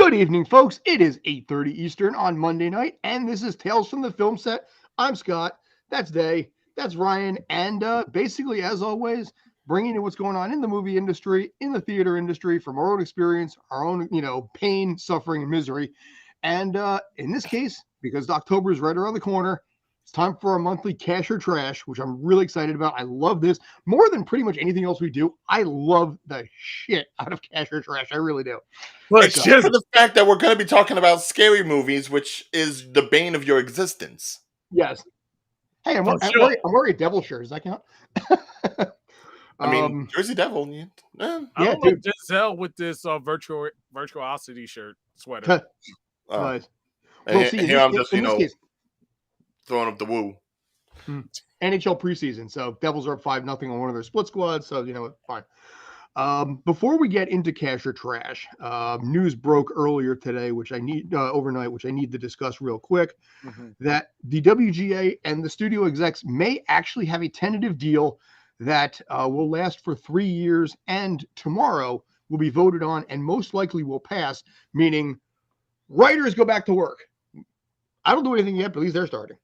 Good evening, folks. It is 8:30 Eastern on Monday night, and this is Tales from the Film Set. I'm Scott. That's Day. That's Ryan. And basically, as always, bringing you what's going on in the movie industry, in the theater industry, from our own experience, our own, pain, suffering, and misery. And in this case, because October is right around the corner, it's time for our monthly Cash or Trash, which I'm really excited about. I love this more than pretty much anything else we do. I love the shit out of Cash or Trash. I really do. Except for the fact that we're going to be talking about scary movies, which is the bane of your existence. Yes. Hey, I'm wearing a devil shirt. Does that count? I mean, Jersey Devil. Yeah, I don't know Giselle with this virtuosity shirt sweater. Nice. Well, see, here I'm just, throwing up the woo. NHL preseason, so Devils are up 5-0 on one of their split squads, so fine. Before we get into Cash or Trash, news broke earlier today, which I need overnight, which I need to discuss real quick, that the WGA and the studio execs may actually have a tentative deal that will last for 3 years, and tomorrow will be voted on and most likely will pass, meaning writers go back to work. I don't do anything yet, but at least they're starting.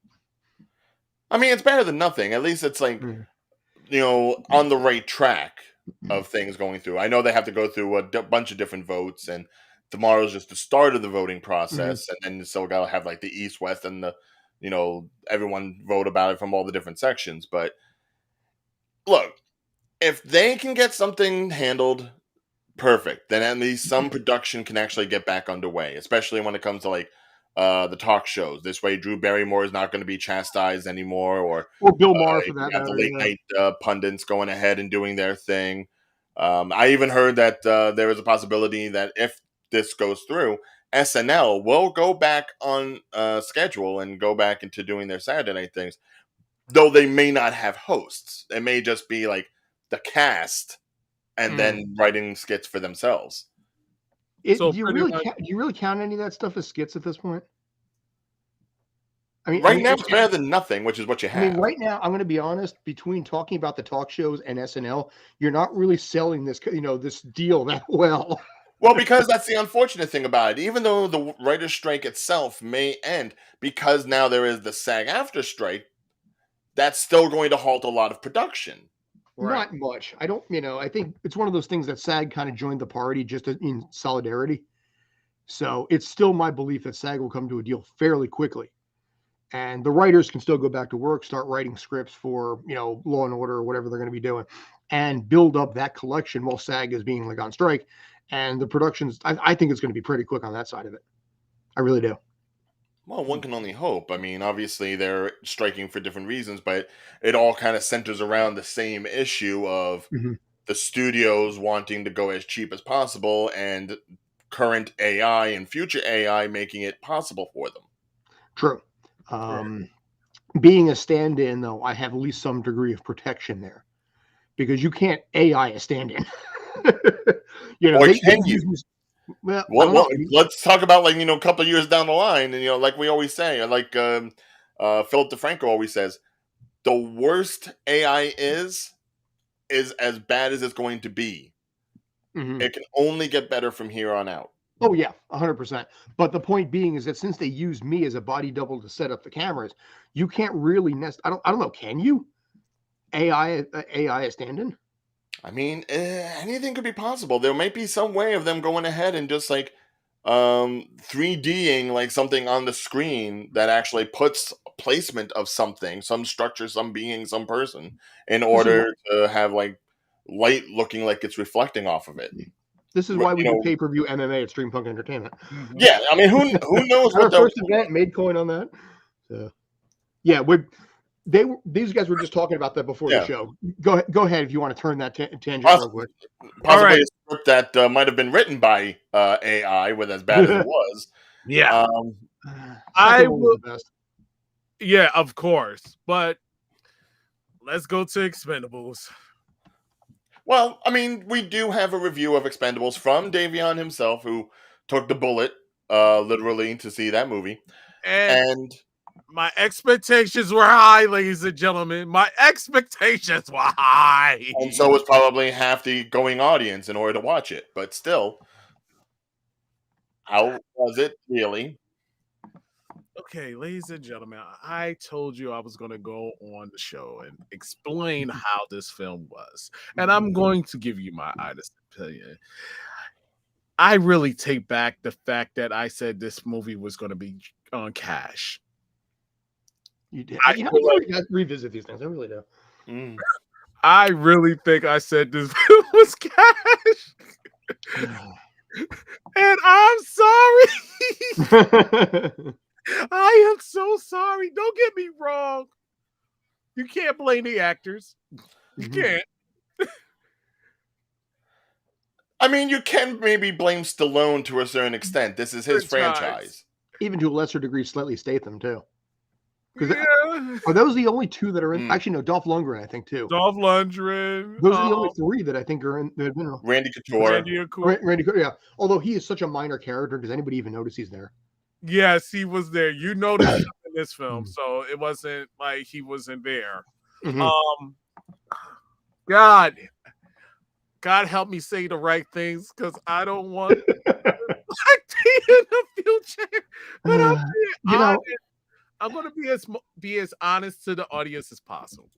I mean, it's better than nothing. At least it's like, on the right track of things going through. I know they have to go through a bunch of different votes, and tomorrow's just the start of the voting process, and then you still got to have like the East, West, and the, everyone vote about it from all the different sections. But look, if they can get something handled perfect, then at least some production can actually get back underway, especially when it comes to like the talk shows. This way, Drew Barrymore is not going to be chastised anymore, or Bill Maher for that matter. The late night pundits going ahead and doing their thing. I even heard that there is a possibility that if this goes through, SNL will go back on schedule and go back into doing their Saturday night things, though they may not have hosts. It may just be like the cast and then writing skits for themselves. Do you really count any of that stuff as skits at this point? I mean, now it's better than nothing, which is what you have. I mean, right now, I'm going to be honest. Between talking about the talk shows and SNL, you're not really selling this, this deal that well. Well, because that's the unfortunate thing about it. Even though the writer's strike itself may end, because now there is the SAG-AFTRA strike, that's still going to halt a lot of production. Right. Not much. I don't, I think it's one of those things that SAG kind of joined the party just in solidarity. So it's still my belief that SAG will come to a deal fairly quickly. And the writers can still go back to work, start writing scripts for, Law and Order or whatever they're going to be doing, and build up that collection while SAG is being like on strike. And the productions, I think it's going to be pretty quick on that side of it. I really do. Well, one can only hope. I mean, obviously they're striking for different reasons, but it all kind of centers around the same issue of the studios wanting to go as cheap as possible and current AI and future AI making it possible for them. True. Being a stand-in, though, I have at least some degree of protection there because you can't AI a stand-in. Well, let's talk about a couple of years down the line, and like we always say, like Philip DeFranco always says, the worst AI is as bad as it's going to be. It can only get better from here on out. Oh yeah, 100%. But the point being is that since they use me as a body double to set up the cameras, you can't really I don't know. Can you AI a stand-in? I mean, anything could be possible. There might be some way of them going ahead and just 3Ding like something on the screen that actually puts placement of something, some structure, some being, some person, in order to have like light looking like it's reflecting off of it. This is why we do pay-per-view MMA at Stream Punk Entertainment. Yeah, I mean, who knows what our first event made coin on that. So, yeah, these guys were just talking about that before the show. Go ahead if you want to turn that tangent real quick. Possibly a script that might have been written by AI, with as bad as it was. Yeah, I will. Yeah, of course, but let's go to Expendables. Well, I mean, we do have a review of Expendables from Davion himself, who took the bullet, literally, to see that movie. And my expectations were high, ladies and gentlemen. My expectations were high. And so was probably half the going audience in order to watch it. But still. How was it really? Okay, ladies and gentlemen, I told you I was going to go on the show and explain how this film was. And I'm going to give you my honest opinion. I really take back the fact that I said this movie was going to be on cash. You did. I You know, feel I like gotta revisit these things. I really do. Mm. I really think I said this film was cash. And I'm sorry. I am so sorry. Don't get me wrong. You can't blame the actors. You can't. I mean, you can maybe blame Stallone to a certain extent. This is his franchise. Even to a lesser degree, slightly Statham too. Because Yeah. are those the only two that are in? Mm. Actually, no, Dolph Lundgren, I think too. Dolph Lundgren. Those are the only three that I think are in. That have been Randy Couture. Randy, yeah. Although he is such a minor character, does anybody even notice he's there? Yes, he was there. You noticed him in this film, so it wasn't like he wasn't there. God help me say the right things because I don't want to be in the future. But I'm going to be as honest to the audience as possible.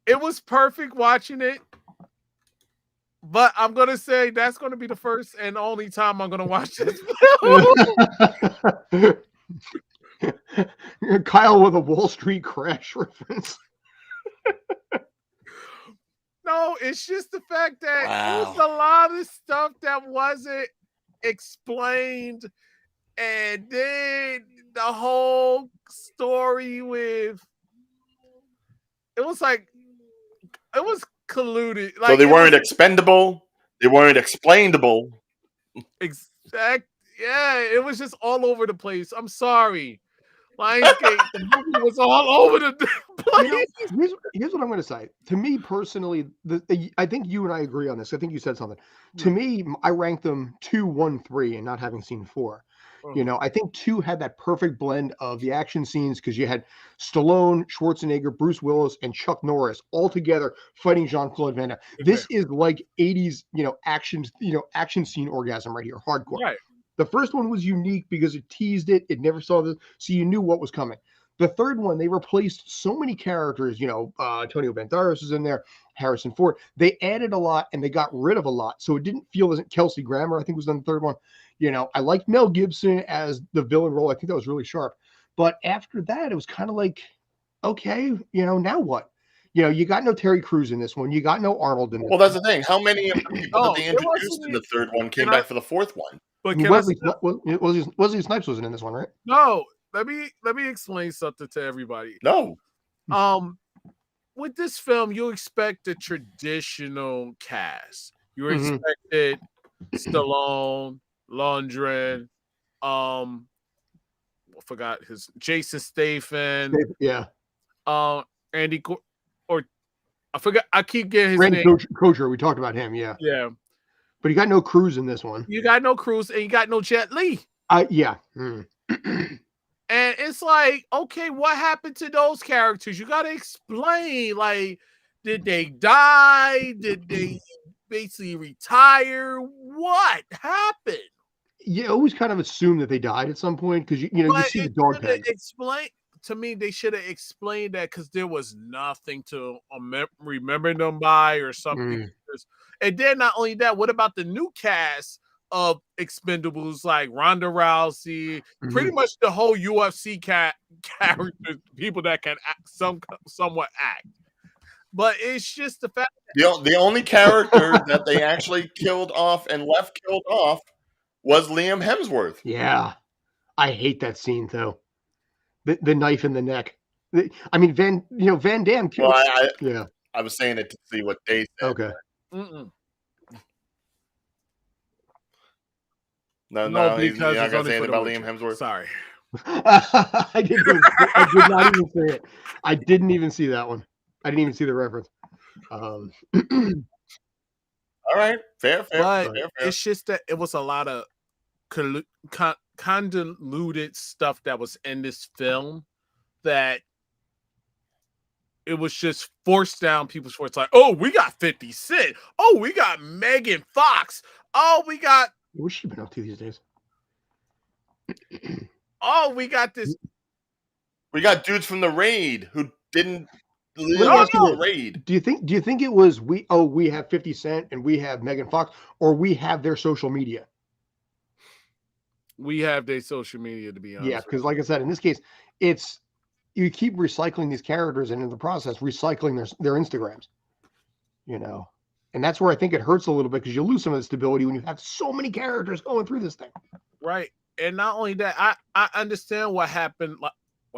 It was perfect watching it, but I'm going to say that's going to be the first and only time I'm going to watch this film. Kyle with a Wall Street crash reference. No, it's just the fact that there was a lot of stuff that wasn't explained, and then the whole story with it was colluded. Like, so they weren't expendable. They weren't explainable. Yeah, it was just all over the place. I'm sorry. Lionsgate, the movie was all over the place. Here's what I'm going to say. To me personally, I think you and I agree on this. I think you said something. To me, I ranked them 2, 1, 3, and not having seen 4. You know, I think 2 had that perfect blend of the action scenes because you had Stallone, Schwarzenegger, Bruce Willis, and Chuck Norris all together fighting Jean-Claude Van Damme. This is like 80s, action scene orgasm right here, hardcore. Right. The first one was unique because it teased it. It never saw this, so you knew what was coming. The third one, they replaced so many characters. Antonio Banderas is in there, Harrison Ford. They added a lot and they got rid of a lot, so it didn't feel as Kelsey Grammer, I think, was on the third one. I liked Mel Gibson as the villain role. I think that was really sharp. But after that, it was kind of like, okay, now what? You got no Terry Crews in this one. You got no Arnold in this one. Well, that's the thing. How many of the people that they introduced in the third one came back for the fourth one? But Wesley Snipes wasn't in this one, right? No. Let me explain something to everybody. No. With this film, you expect the traditional cast. You expected Stallone, Lundgren, I forgot his Jason Statham. Yeah. Andy or I forgot. I keep getting his Randy name. Couture. We talked about him. Yeah. Yeah. But you got no Cruise in this one. You got no Cruise, and you got no Jet Li. Yeah. And it's like, okay, what happened to those characters? You got to explain. Like, did they die? Did they basically retire? What happened? You always kind of assume that they died at some point because you see the dog tag. Explain to me. They should have explained that because there was nothing to remember them by or something. And then not only that, what about the new cast of Expendables like Ronda Rousey, pretty much the whole UFC characters, people that can act, somewhat act. But it's just the fact that the only character that they actually killed off and left killed off was Liam Hemsworth. Yeah, I hate that scene though. The knife in the neck. I mean, Van Damme. Well, I was saying it to see what they said. Okay. No, he's not going to say anything about Liam Hemsworth. Sorry. I did not even say it. I didn't even see that one. I didn't even see the reference. All right. Fair. It's just that it was a lot of convoluted stuff that was in this film that it was just forced down people's throats. Like, oh, we got 50 Cent. Oh, we got Megan Fox. Oh, we got. What's she been up to these days? Oh, we got this. We got dudes from the Raid who didn't live Let me ask you the this. Raid. Do you think it was we have 50 Cent and we have Megan Fox, or we have their social media? We have their social media, to be honest. Yeah, because like I said, in this case, it's you keep recycling these characters and in the process recycling their Instagrams. You know. And that's where I think it hurts a little bit because you lose some of the stability when you have so many characters going through this thing. Right. And not only that, I understand what happened. What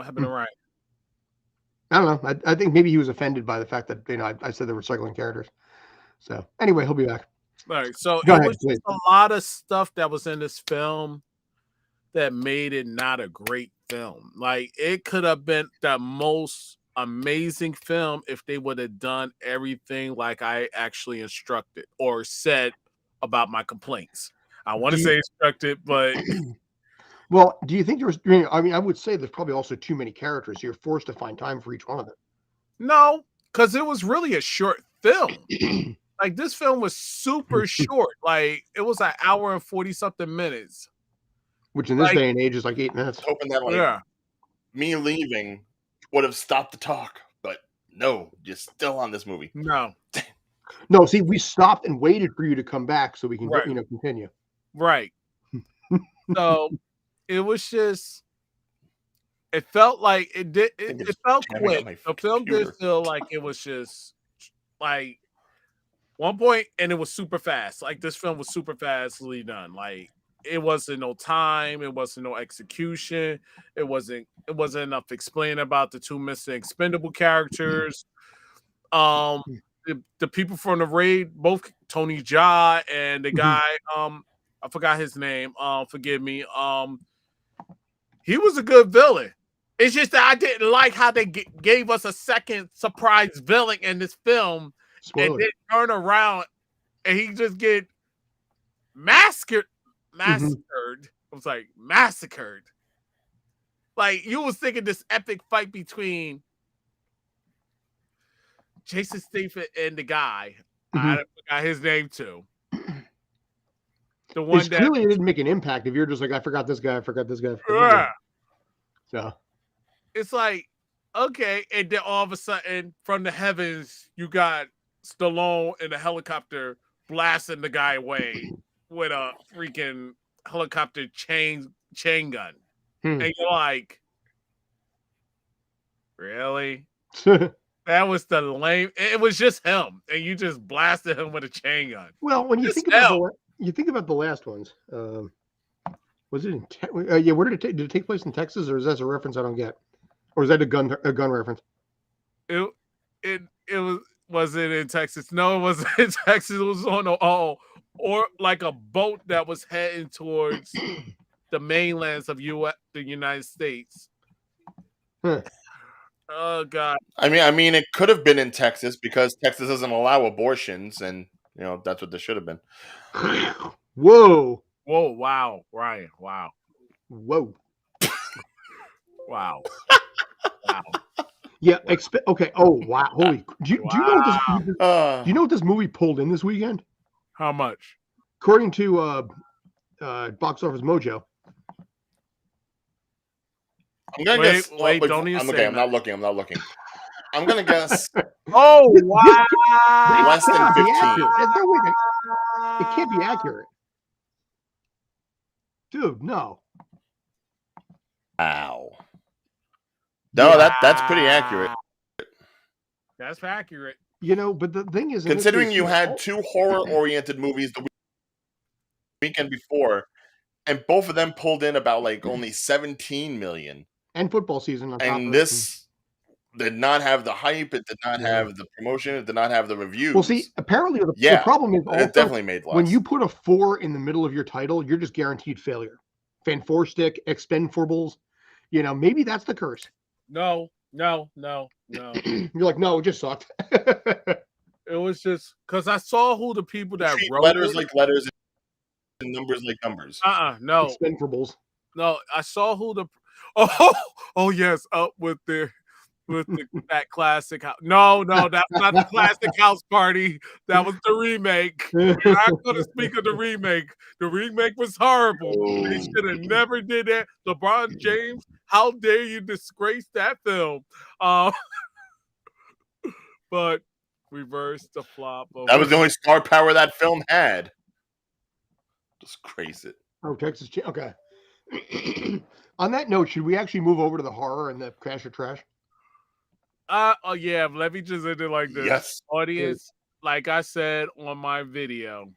happened to Ryan? I don't know. I think maybe he was offended by the fact that I said they're recycling characters. So anyway, he'll be back. All right. So Go it ahead, was please. just a lot of stuff that was in this film that made it not a great film. Like it could have been the most amazing film if they would have done everything like I actually instructed or said about my complaints. I want to say instructed, but well, do you think there's? I mean, I would say there's probably also too many characters. So you're forced to find time for each one of them. No, because it was really a short film. Like this film was super short. Like it was an hour and 40-something minutes. Which in this day and age is like 8 minutes. Hoping that me leaving would have stopped the talk, but no, you're still on this movie. No, see, we stopped and waited for you to come back so we can continue. Right. So it was just. It felt like it did. It felt quick. The film did feel like it was just like one point, and it was super fast. Like this film was super fastly done. Like it wasn't no time. It wasn't no execution. It wasn't enough explaining about the two missing expendable characters. The people from the Raid, both Tony Jaa and the guy, I forgot his name. Forgive me. He was a good villain. It's just that I didn't like how they gave us a second surprise villain in this film. Spoiler. And then turn around and he just get massacred. I was like, massacred. Like, you was thinking this epic fight between Jason Statham and the guy. I forgot his name too. The one that clearly didn't make an impact if you're just like, I forgot this guy. So it's like, okay, and then all of a sudden from the heavens you got Stallone in a helicopter blasting the guy away with a freaking helicopter chain gun. And you're like, really? That was the lame. It was just him, and you just blasted him with a chain gun. Well, when you think about the last ones, was it in? Where did it take place in Texas, or is that a reference I don't get, or is that a gun reference? It was it in Texas? No, it wasn't in Texas. It was on or like a boat that was heading towards the mainlands of the United States. Oh God! I mean, it could have been in Texas because Texas doesn't allow abortions, and that's what this should have been. Whoa! Wow, Ryan! Wow! Whoa! Wow! Yeah. Okay. Oh wow! Holy! Do you know what this movie pulled in this weekend? How much? According to Box Office Mojo. I'm gonna guess. Wait, don't even say I'm not looking. I'm gonna guess. Oh wow! Less than 15. There's no way it can't be accurate, dude. No. Wow. No, that's pretty accurate. That's accurate. But the thing is, considering you had two horror-oriented movies the weekend before, and both of them pulled in about like only 17 million. And football season on top and this did not have the hype. It did not have the promotion. It did not have the reviews. Well, see, apparently the problem is also, it definitely made less. When you put a 4 in the middle of your title, you're just guaranteed failure. Fanforstic, Expendables, maybe that's the curse. No. You're like, no, it just sucked. It was just because I saw who the people that wrote letters like letters and numbers like numbers. No. Expendables. No, I saw who the yes, up with their with that classic house. No, that's not the classic house party. That was the remake. We're not going to speak of the remake. The remake was horrible. They should have never did that. LeBron James, how dare you disgrace that film? But reverse the flop. That was the only star power that film had. Disgrace it. Oh, Texas. Okay. On that note, should we actually move over to the horror and the Cash or Trash? Oh yeah, let me just end it like this. Yes. Audience, like I said on my video,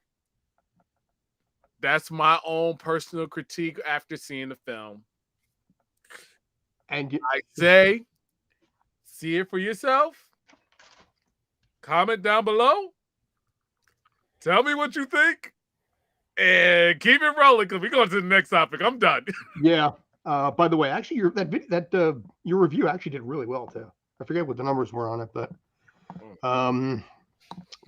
that's my own personal critique after seeing the film. And I say, see it for yourself. Comment down below. Tell me what you think. And keep it rolling because we're going to the next topic. I'm done. Yeah. By the way, actually, your review actually did really well too. I forget what the numbers were on it,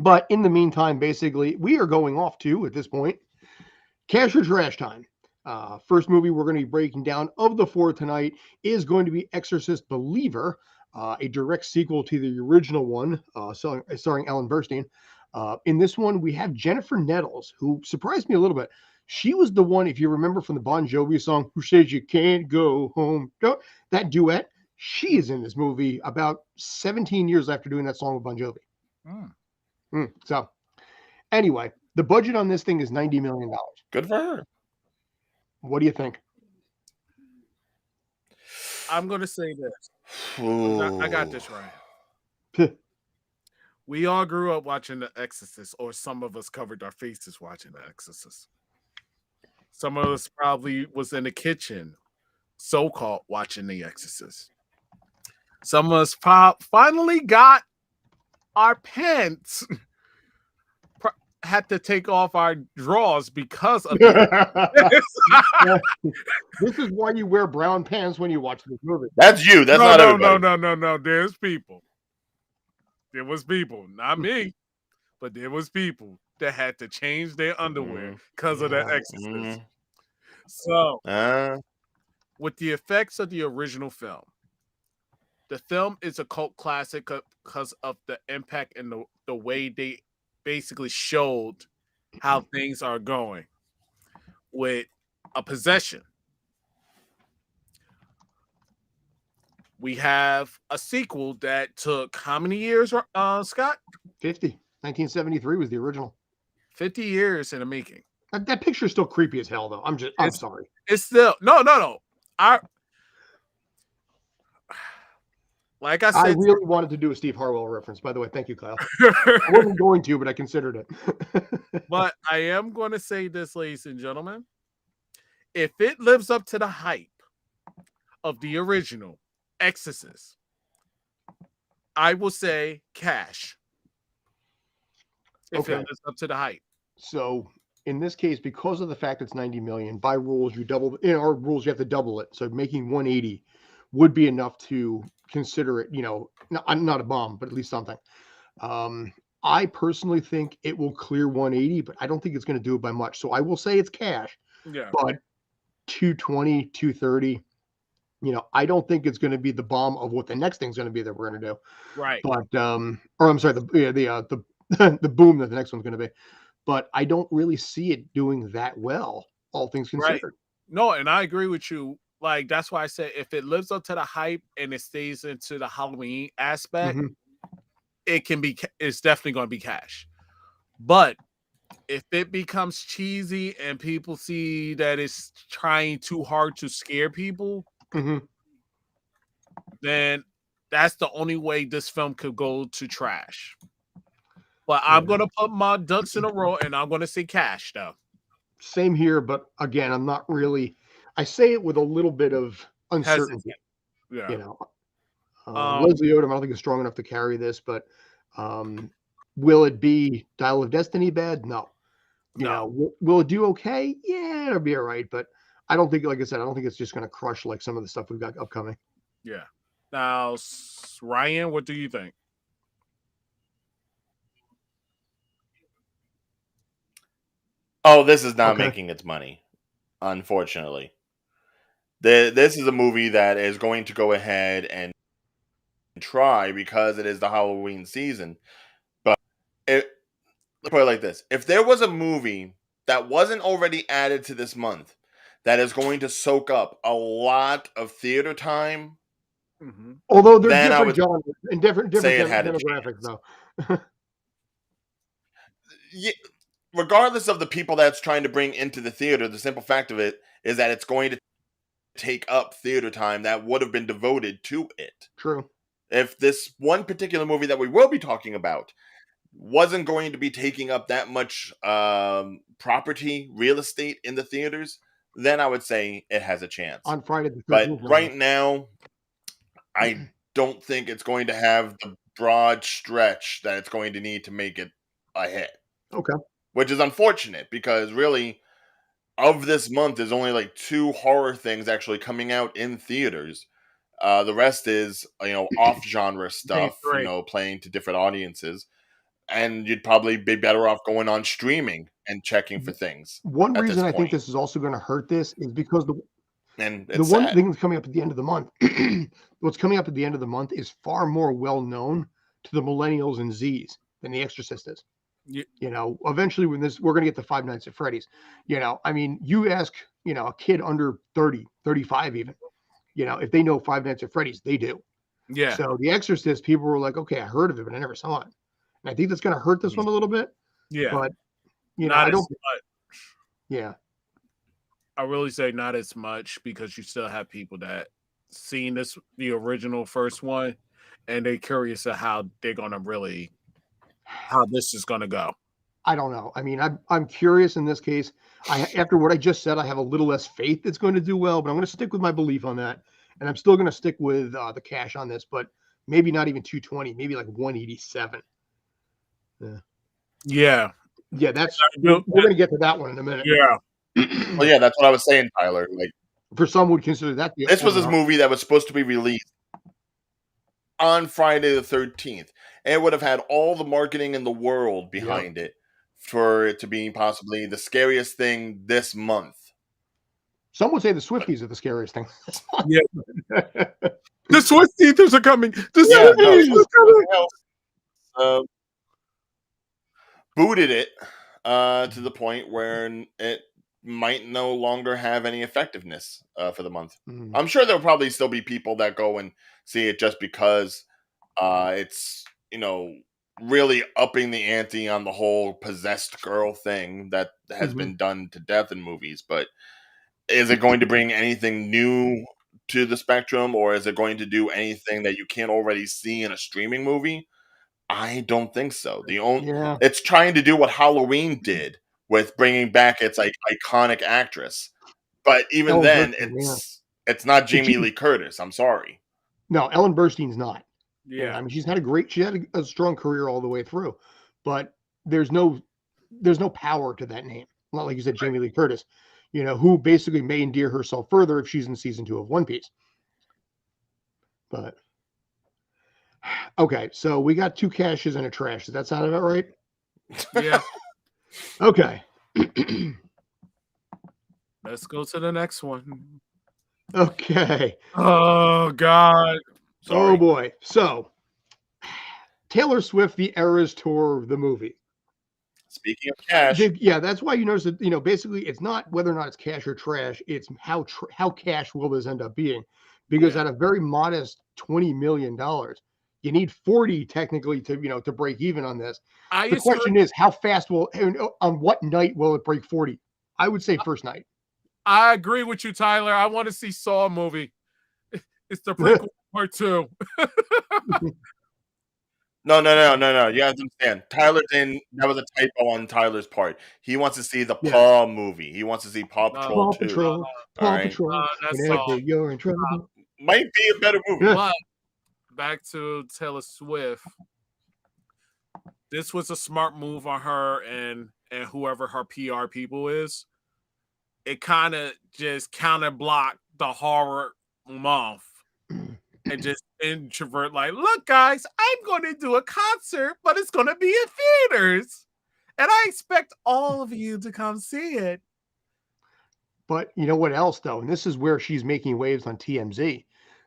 but in the meantime, basically, we are going off to, at this point, Cash or Trash time. First movie we're going to be breaking down of the 4 tonight is going to be Exorcist Believer, a direct sequel to the original one, starring Ellen Burstyn. In this one, we have Jennifer Nettles, who surprised me a little bit. She was the one, if you remember from the Bon Jovi song, Who Says You Can't Go Home, that duet. She is in this movie about 17 years after doing that song with Bon Jovi. So, anyway, the budget on this thing is $90 million. Good for her. What do you think? I'm going to say this. I got this right. We all grew up watching The Exorcist, or some of us covered our faces watching The Exorcist. Some of us probably was in the kitchen, so-called, watching The Exorcist. Some of us finally got our pants, had to take off our drawers because of it. This is why you wear brown pants when you watch this movie. That's you. That's not everybody. No. There's people. There was people, not me, but there was people that had to change their underwear because of The Exorcist. So, with the effects of the original film, the film is a cult classic because of the impact and the way they basically showed how things are going with a possession. We have a sequel that took how many years, Scott? 50. 1973 was the original. 50 years in the making. That picture is still creepy as hell, though. I'm sorry. It's still no. Like I said, I really wanted to do a Steve Harwell reference. By the way, thank you, Kyle. I wasn't going to, but I considered it. But I am going to say this, ladies and gentlemen. If it lives up to the hype of the original Exorcist, I will say cash. If it lives up to the hype. So in this case, because of the fact it's 90 million, by rules, in our rules, you have to double it. So making 180 would be enough to consider it, not a bomb, but at least something. I personally think it will clear 180, but I don't think it's going to do it by much. So I will say it's cash. Yeah. But 220, 230, I don't think it's going to be the bomb of what the next thing's going to be that we're going to do. Right. But or I'm sorry, the boom that the next one's going to be. But I don't really see it doing that well, all things considered. Right. No, and I agree with you. Like, that's why I said if it lives up to the hype and it stays into the Halloween aspect, it's definitely going to be cash. But if it becomes cheesy and people see that it's trying too hard to scare people, then that's the only way this film could go to trash. But I'm going to put my ducks in a row and I'm going to say cash, though. Same here, but again, I'm not really. I say it with a little bit of uncertainty. Yeah. Leslie Odom, I don't think is strong enough to carry this, but will it be Dial of Destiny bad? No. Will it do okay? Yeah, it'll be all right, but I don't think, like I said, I don't think it's just going to crush like some of the stuff we've got upcoming. Yeah. Now, Ryan, what do you think? Oh, this is not making its money, unfortunately. This is a movie that is going to go ahead and try because it is the Halloween season. But let's put it like this: if there was a movie that wasn't already added to this month that is going to soak up a lot of theater time, although they're then I different would genres and different say it had a demographics, chance. though. Yeah, regardless of the people that's trying to bring into the theater, the simple fact of it is that it's going to take up theater time that would have been devoted to it. True. If this one particular movie that we will be talking about wasn't going to be taking up that much property, real estate in the theaters, then I would say it has a chance. On Friday the 13th. But right now, I don't think it's going to have the broad stretch that it's going to need to make it a hit. Okay. Which is unfortunate because really, of this month, there's only like 2 horror things actually coming out in theaters. The rest is, off genre stuff, playing to different audiences. And you'd probably be better off going on streaming and checking for things. One reason I think this is also going to hurt this is because the one thing that's coming up at the end of the month, what's coming up at the end of the month is far more well known to the millennials and Zs than The Exorcist is. Yeah. Eventually when we're going to get the Five Nights at Freddy's. I mean, you ask, a kid under 30, 35 even, if they know Five Nights at Freddy's, they do. Yeah. So The Exorcist, people were like, okay, I heard of it, but I never saw it. And I think that's going to hurt this one a little bit. Yeah. But, I don't. Yeah. I really say not as much because you still have people that seen the original first one, and they're curious of how they're going to how this is going to go. I don't know. I mean, I'm curious in this case. After what I just said, I have a little less faith it's going to do well, but I'm going to stick with my belief on that. And I'm still going to stick with the cash on this, but maybe not even 220, maybe like 187. Yeah. Yeah, we're going to get to that one in a minute. Yeah. Well, yeah, that's what I was saying, Tyler. Like, for some would consider that this was a movie that was supposed to be released on Friday the 13th, and it would have had all the marketing in the world behind it for it to be possibly the scariest thing this month. Some would say the Swifties are the scariest thing. Yeah. The Swifties are coming. The Swifties are coming. Booted it to the point where it might no longer have any effectiveness for the month. I'm sure there'll probably still be people that go and see it just because it's, really upping the ante on the whole possessed girl thing that has been done to death in movies. But is it going to bring anything new to the spectrum, or is it going to do anything that you can't already see in a streaming movie? I don't think so. It's trying to do what Halloween did with bringing back its iconic actress, but even then, it's not Jamie Lee Curtis. I'm sorry. No, Ellen Burstyn's not. Yeah, I mean, she had a strong career all the way through, but there's no power to that name. Not like you said, Jamie Lee Curtis, who basically may endear herself further if she's in season 2 of One Piece. But okay, so we got 2 cashes and a trash. Does that sound about right? Yeah. Okay. Let's go to the next one. Okay. Oh, God. Sorry. Oh, boy. So, Taylor Swift, The Eras Tour, the movie. Speaking of cash. That's why you notice that, basically it's not whether or not it's cash or trash. It's how cash will this end up being. Because at a very modest $20 million, you need 40 technically to break even on this. The question is, how fast on what night will it break 40? I would say first night. I agree with you, Tyler. I want to see Saw movie. It's the prequel part 2. No. You have to understand. That was a typo on Tyler's part. He wants to see the Paw movie. He wants to see Paw Patrol 2. Paw Patrol. Whenever you're in trouble. Might be a better movie. But back to Taylor Swift. This was a smart move on her and whoever her PR people is. It kind of just counter-blocked the horror month and just introvert look, guys, I'm going to do a concert, but it's going to be in theaters. And I expect all of you to come see it. But you know what else, though? And this is where she's making waves on TMZ.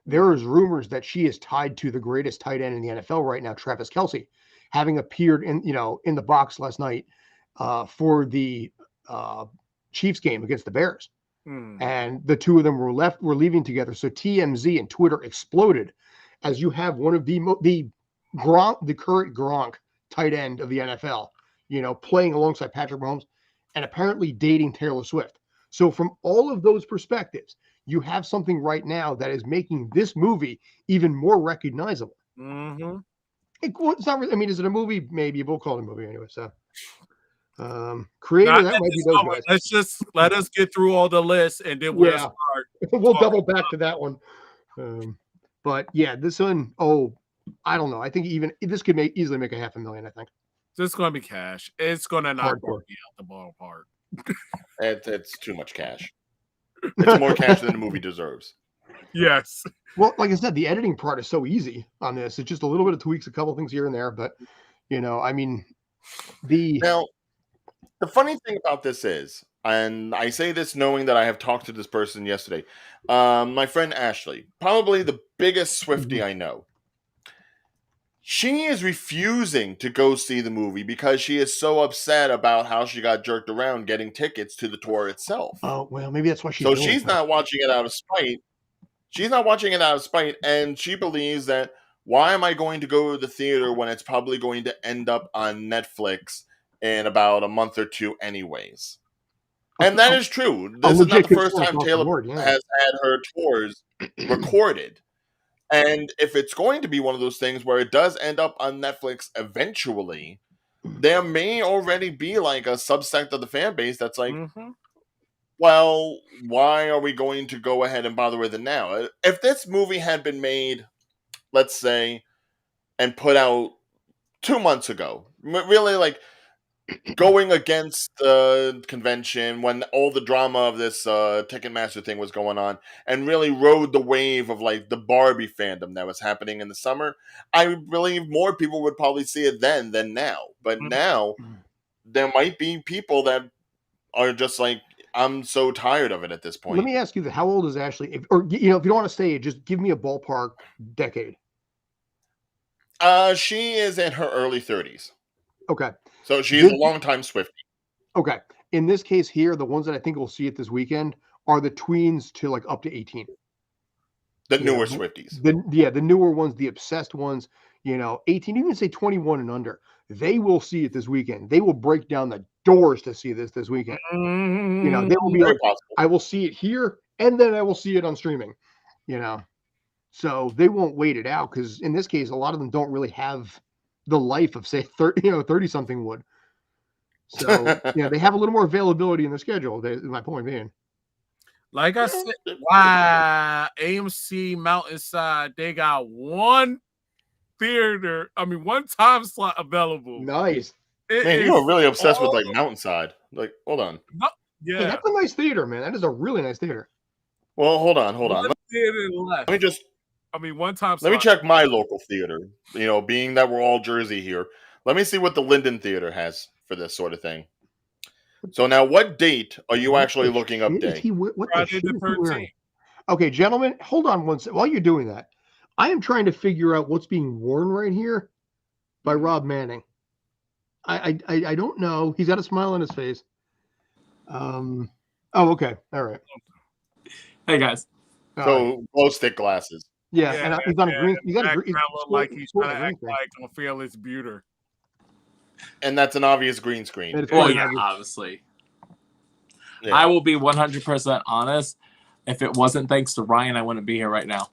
there is rumors that she is tied to the greatest tight end in the NFL right now, Travis Kelce, having appeared in the box last night for the Chiefs game against the Bears. And the two of them were leaving together. So TMZ and Twitter exploded as you have one of the current Gronk tight end of the NFL, playing alongside Patrick Mahomes and apparently dating Taylor Swift. So from all of those perspectives, you have something right now that is making this movie even more recognizable. Mm-hmm. It's not really, I mean, is it a movie? Maybe we'll call it a movie anyway. So, creator, that might be those guys. Let us get through all the lists and then we'll start. We'll double back to that one. But yeah, this one, I don't know. I think even this could easily make $500,000. I think this is going to be cash. It's going to not be out the ballpark. It's too much cash. It's more cash than the movie deserves. Yes. Well, like I said, the editing part is so easy on this. It's just a little bit of tweaks, a couple of things here and there. But, I mean, Now, the funny thing about this is, and I say this knowing that I have talked to this person yesterday, my friend Ashley, probably the biggest Swiftie I know. She is refusing to go see the movie because she is so upset about how she got jerked around getting tickets to the tour itself. Oh, well, maybe that's why she's not watching it out of spite. She's not watching it out of spite, and she believes that, why am I going to go to the theater when it's probably going to end up on Netflix in about a month or two anyways? And that is true. This is not the first time Taylor has had her tours recorded. And if it's going to be one of those things where it does end up on Netflix eventually, there may already be like a subsect of the fan base that's like, well, why are we going to go ahead and bother with it now? If this movie had been made, let's say, and put out 2 months ago, really like going against the convention when all the drama of this Ticketmaster thing was going on and really rode the wave of like the Barbie fandom that was happening in the summer, I believe more people would probably see it then than now. But now there might be people that are just like, I'm so tired of it at this point. Let me ask you that. How old is Ashley? If you don't want to say it, just give me a ballpark decade. She is in her early 30s. Okay. So she's a long-time Swiftie. Okay. In this case here, the ones that I think we'll see it this weekend are the tweens to like up to 18. The newer Swifties. The newer ones, the obsessed ones, 18, even say 21 and under. They will see it this weekend. They will break down the doors to see this weekend. They will be like, I will see it here, and then I will see it on streaming. So they won't wait it out because in this case, a lot of them don't really have the life of say 30 something would. So they have a little more availability in their schedule. My point being, like I said, wow, AMC Mountainside, they got one time slot available. Nice. Man, you are really obsessed with like Mountainside. Like, hold on. No, yeah, that's a nice theater, man. That is a really nice theater. Well, hold on. Let me just. One time. Let me check my local theater. Being that we're all Jersey here, let me see what the Linden Theater has for this sort of thing. So now, what date are you actually looking up? Day? Friday the 13th. Okay, gentlemen, hold on one second. While you're doing that, I am trying to figure out what's being worn right here by Rob Manning. I don't know. He's got a smile on his face. Oh, okay. All right. Hey guys. So glow stick glasses. Yeah, and he's on a green. He's got a green. Like he's trying to act like on Fearless Beauty. And that's an obvious green screen. Well, yeah, obviously. Yeah. I will be 100% honest. If it wasn't thanks to Ryan, I wouldn't be here right now.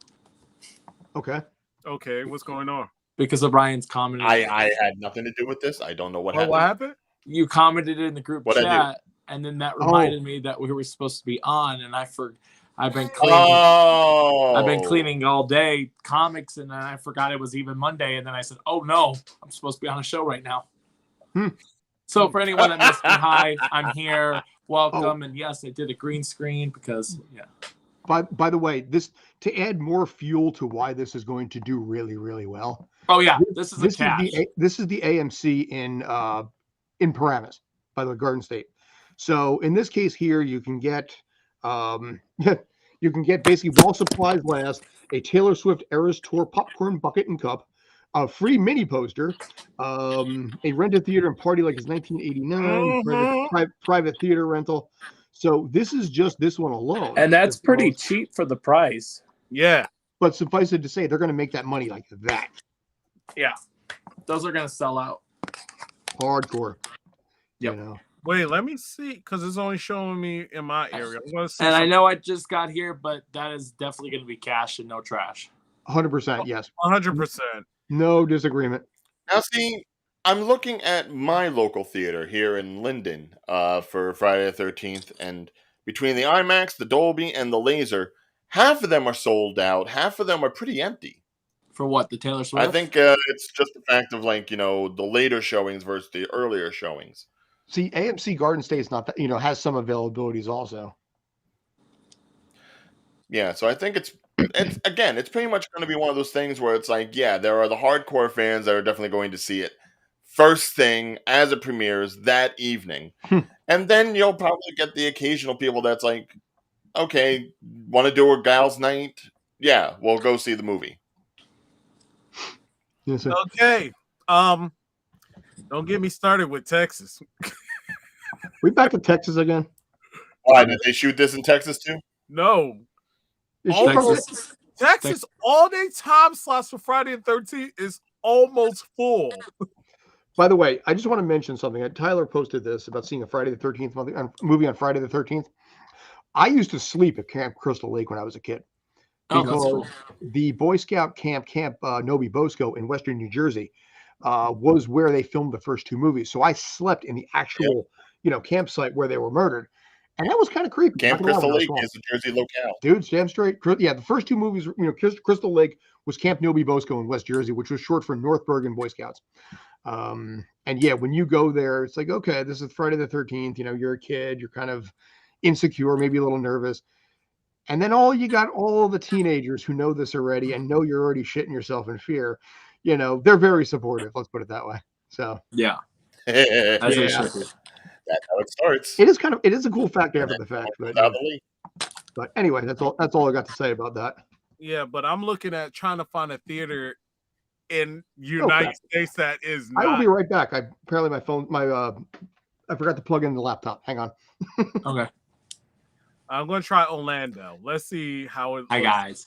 Okay. Okay, what's going on? Because of Ryan's comment. I had nothing to do with this. I don't know what happened. What happened? You commented in the group chat, and then that reminded me that we were supposed to be on, and I've been cleaning. I've been cleaning all day comics, and then I forgot it was even Monday, and then I said, "Oh no, I'm supposed to be on a show right now." So for anyone that missed me, hi, I'm here. Welcome, and yes, I did a green screen because By the way, this to add more fuel to why this is going to do really, really well. Oh yeah, this is the AMC in Paramus, by the Garden State. So in this case here, you can get You can get basically while supplies last a Taylor Swift Eras Tour popcorn bucket and cup, a free mini poster, a rented theater and party like it's 1989, private theater rental. So this is just this one alone. And that's pretty cheap for the price. Yeah. But suffice it to say, they're going to make that money like that. Yeah. Those are going to sell out. Hardcore. Yep. You know? Wait, let me see, because it's only showing me in my area. And I know I just got here, but that is definitely going to be cash and no trash. 100%, yes. 100%. No disagreement. Now, see, I'm looking at my local theater here in Linden for Friday the 13th, and between the IMAX, the Dolby, and the Laser, half of them are sold out. Half of them are pretty empty. For what, the Taylor Swift? I think it's just the fact of, like, you know, the later showings versus the earlier showings. See, AMC Garden State is not that, you know, has some availabilities also. Yeah, so I think it's again, it's pretty much going to be one of those things where it's like, yeah, there are the hardcore fans that are definitely going to see it first thing as it premieres that evening. And then you'll probably get the occasional people that's like, okay, want to do a gals night? Yeah, we'll go see the movie. Yes, sir. Okay. Don't get me started with Texas. We back to Texas again? Why, did they shoot this in Texas too? No. Texas all-day time slots for Friday the 13th is almost full. By the way, I just want to mention something. Tyler posted this about seeing a Friday the 13th movie on Friday the 13th. I used to sleep at Camp Crystal Lake when I was a kid. Because the Boy Scout Camp Novi Bosco in Western New Jersey was where they filmed the first two movies. So I slept in the actual, campsite where they were murdered. And that was kind of creepy. Camp Crystal Lake is the Jersey locale. Dude, damn straight. Yeah, the first two movies, Crystal Lake was Camp Novi Bosco in West Jersey, which was short for North Bergen Boy Scouts. And yeah, when you go there, it's like, okay, this is Friday the 13th. You're a kid. You're kind of insecure, maybe a little nervous. And then you got all the teenagers who know this already and know you're already shitting yourself in fear. They're very supportive. Let's put it that way. So yeah. That's how it starts. It is a cool fact after the fact. But anyway, that's all I got to say about that. Yeah, but I'm looking at trying to find a theater in United States that is not. I will be right back. Apparently my phone, I forgot to plug in the laptop. Hang on. Okay. I'm going to try Orlando. Let's see how it looks. Hi, guys.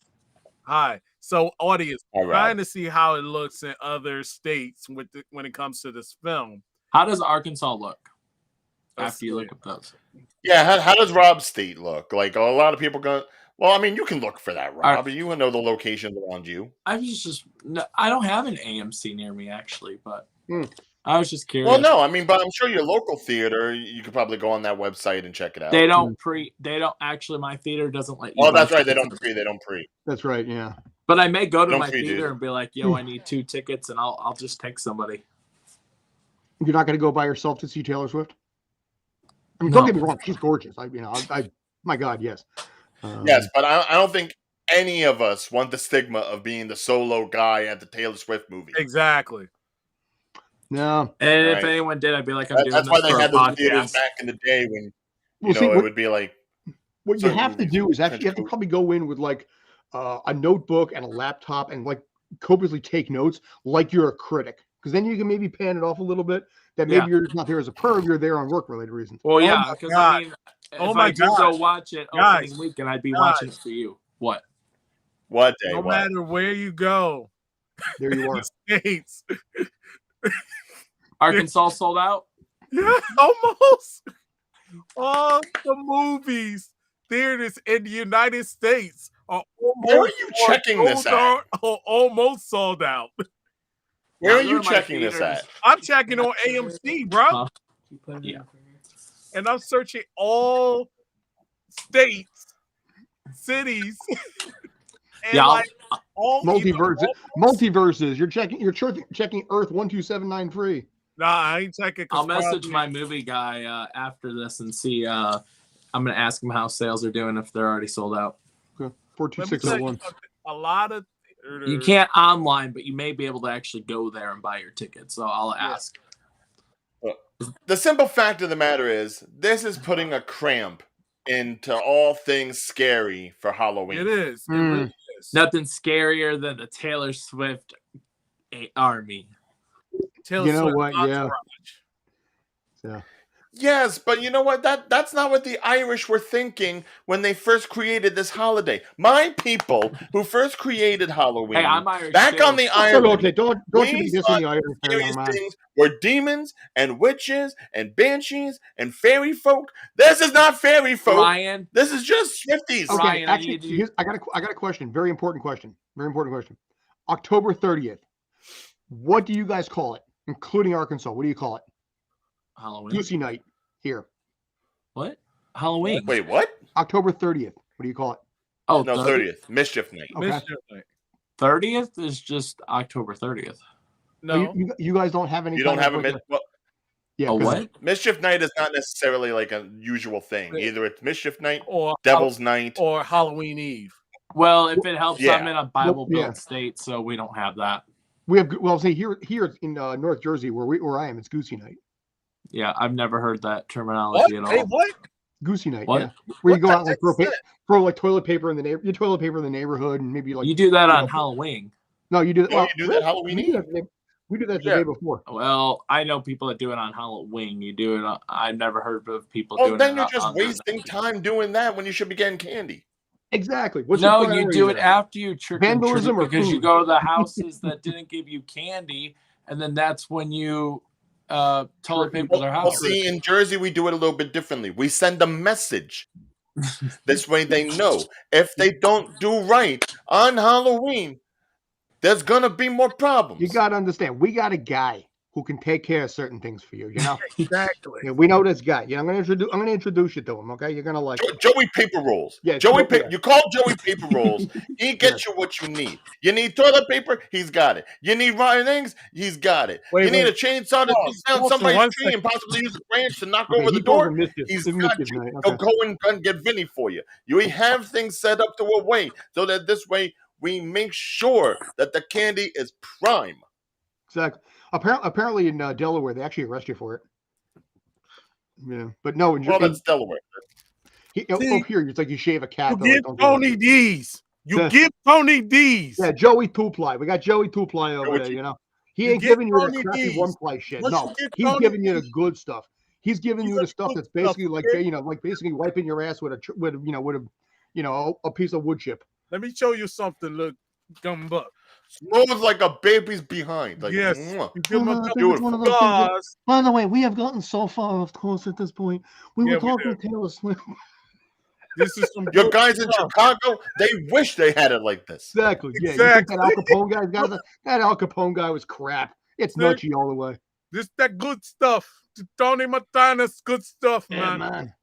Hi. So, audience, trying to see how it looks in other states when it comes to this film. How does Arkansas look after you look at those? Yeah, how does Rob's state look? Like, a lot of people go, well, I mean, you can look for that, Rob. You know the locations around you. I don't have an AMC near me, actually, but I was just curious. Well, no, I mean, but I'm sure your local theater, you could probably go on that website and check it out. They don't actually, my theater doesn't let you. Oh, that's right. They don't pre. That's right. Yeah. But I may go to my theater and be like, yo, I need 2 tickets, and I'll just take somebody. You're not going to go by yourself to see Taylor Swift? I mean, don't get me wrong. She's gorgeous. My God, yes. Yes, but I don't think any of us want the stigma of being the solo guy at the Taylor Swift movie. Exactly. No. And if anyone did, I'd be like, that's why they had those theaters back in the day when it would be like. What you have to do is actually you have to probably go in with like a notebook and a laptop and like copiously take notes like you're a critic, because then you can maybe pan it off a little bit that maybe you're not there as a perv, you're there on work related reasons. Well, yeah, because I mean, if I do go watch it opening weekend, I'd be watching it for you. What day? No matter where you go, there you are. States. Arkansas sold out? Yeah, almost. All the movies, theaters in the United States are almost. Where are you checking this at? Almost sold out. Where are you checking this at? I'm checking on AMC, bro. Yeah. And I'm searching all states, cities. And all multiverses. You're checking Earth 12793. Nah, I ain't checking. I'll message my movie guy after this and see. I'm gonna ask him how sales are doing if they're already sold out. Okay. 42601. A lot of you can't online, but you may be able to actually go there and buy your ticket. So I'll ask. The simple fact of the matter is, this is putting a cramp into all things scary for Halloween. It is. It really is. Nothing scarier than the Taylor Swift army. Taylor Swift what? entourage. Yeah. Yes, but you know what? That's not what the Irish were thinking when they first created this holiday. My people who first created Halloween, Hey, I'm Irish back too. on the island, Okay, don't you be dissing the Irish there, scariest young man. things were demons and witches and banshees and fairy folk. This is not fairy folk. Ryan, this is just Swifties. Okay, Ryan, actually, I got a question. Very important question. October 30th. What do you guys call it, including Arkansas? What do you call it? Halloween. Goosey night here. What? Halloween. Wait, what? October 30th. What do you call it? Oh, No, 30th. Mischief night. Okay. Mischief night. 30th is just October 30th. No. You guys don't have any. You don't have a yeah. What? Mischief night is not necessarily like a usual thing. Either it's Mischief night or Devil's Night or Halloween Eve. Well, if it helps, Yeah. I'm in a Bible-Belt state, so we don't have that. We have say here in North Jersey where I am, it's Goosey night. Yeah, I've never heard that terminology at all. Hey, what? Goosey night. What? Yeah. Where you go out and like What throw like toilet paper in the neighborhood and maybe like You do that on Halloween. No, you do that. No, you do that Halloween Eve. We do that the day before. Well, I know people that do it on Halloween. You do it. I've never heard of people doing it. Oh, then you're just wasting time doing that when you should be getting candy. Exactly. No, you do it after you trick and treat Vandalism or because you food? go to the houses that didn't give you candy, and then that's when you toilet paper their Well, house. see, in Jersey, we do it a little bit differently. We send a message. This way they know. If they don't do right on Halloween, there's going to be more problems. You got to understand, we got a guy who can take care of certain things for you, you know? Exactly. Yeah, we know this guy. Yeah, I'm gonna introduce you to him, okay? You're gonna like it. Joey Paper Rolls. Yeah, You call Joey Paper Rolls. He gets you what you need. You need toilet paper? He's got it. You need rotten eggs? He's got it. You need a chainsaw to take down somebody's tree and possibly use a branch to knock over the door? He's got you. He'll go and get Vinny for you. We have things set up to a way so that this way we make sure that the candy is prime. Exactly. Apparently in Delaware, they actually arrest you for it. Yeah, but no. That's Delaware. Here, it's like you shave a cat. You give Tony D's. Give Tony D's. Yeah, Joey Two-Ply. We got Joey Two-Ply over there, you know. He ain't giving you the crappy one-ply shit. No, he's giving you the good stuff. He's giving you the stuff that's basically like basically wiping your ass with a piece of wood chip. Let me show you something. Look, gumbuck. Smooth like a baby's behind. Like, yes. By the way, we have gotten so far, of course, at this point. We were talking Taylor Swift. This is some your guys in Chicago, they wish they had it like this. Exactly. Yeah. Exactly. You think that Al Capone that Al Capone guy was crap. It's nutty all the way. This that good stuff. Tony Montana's good stuff, man. Man.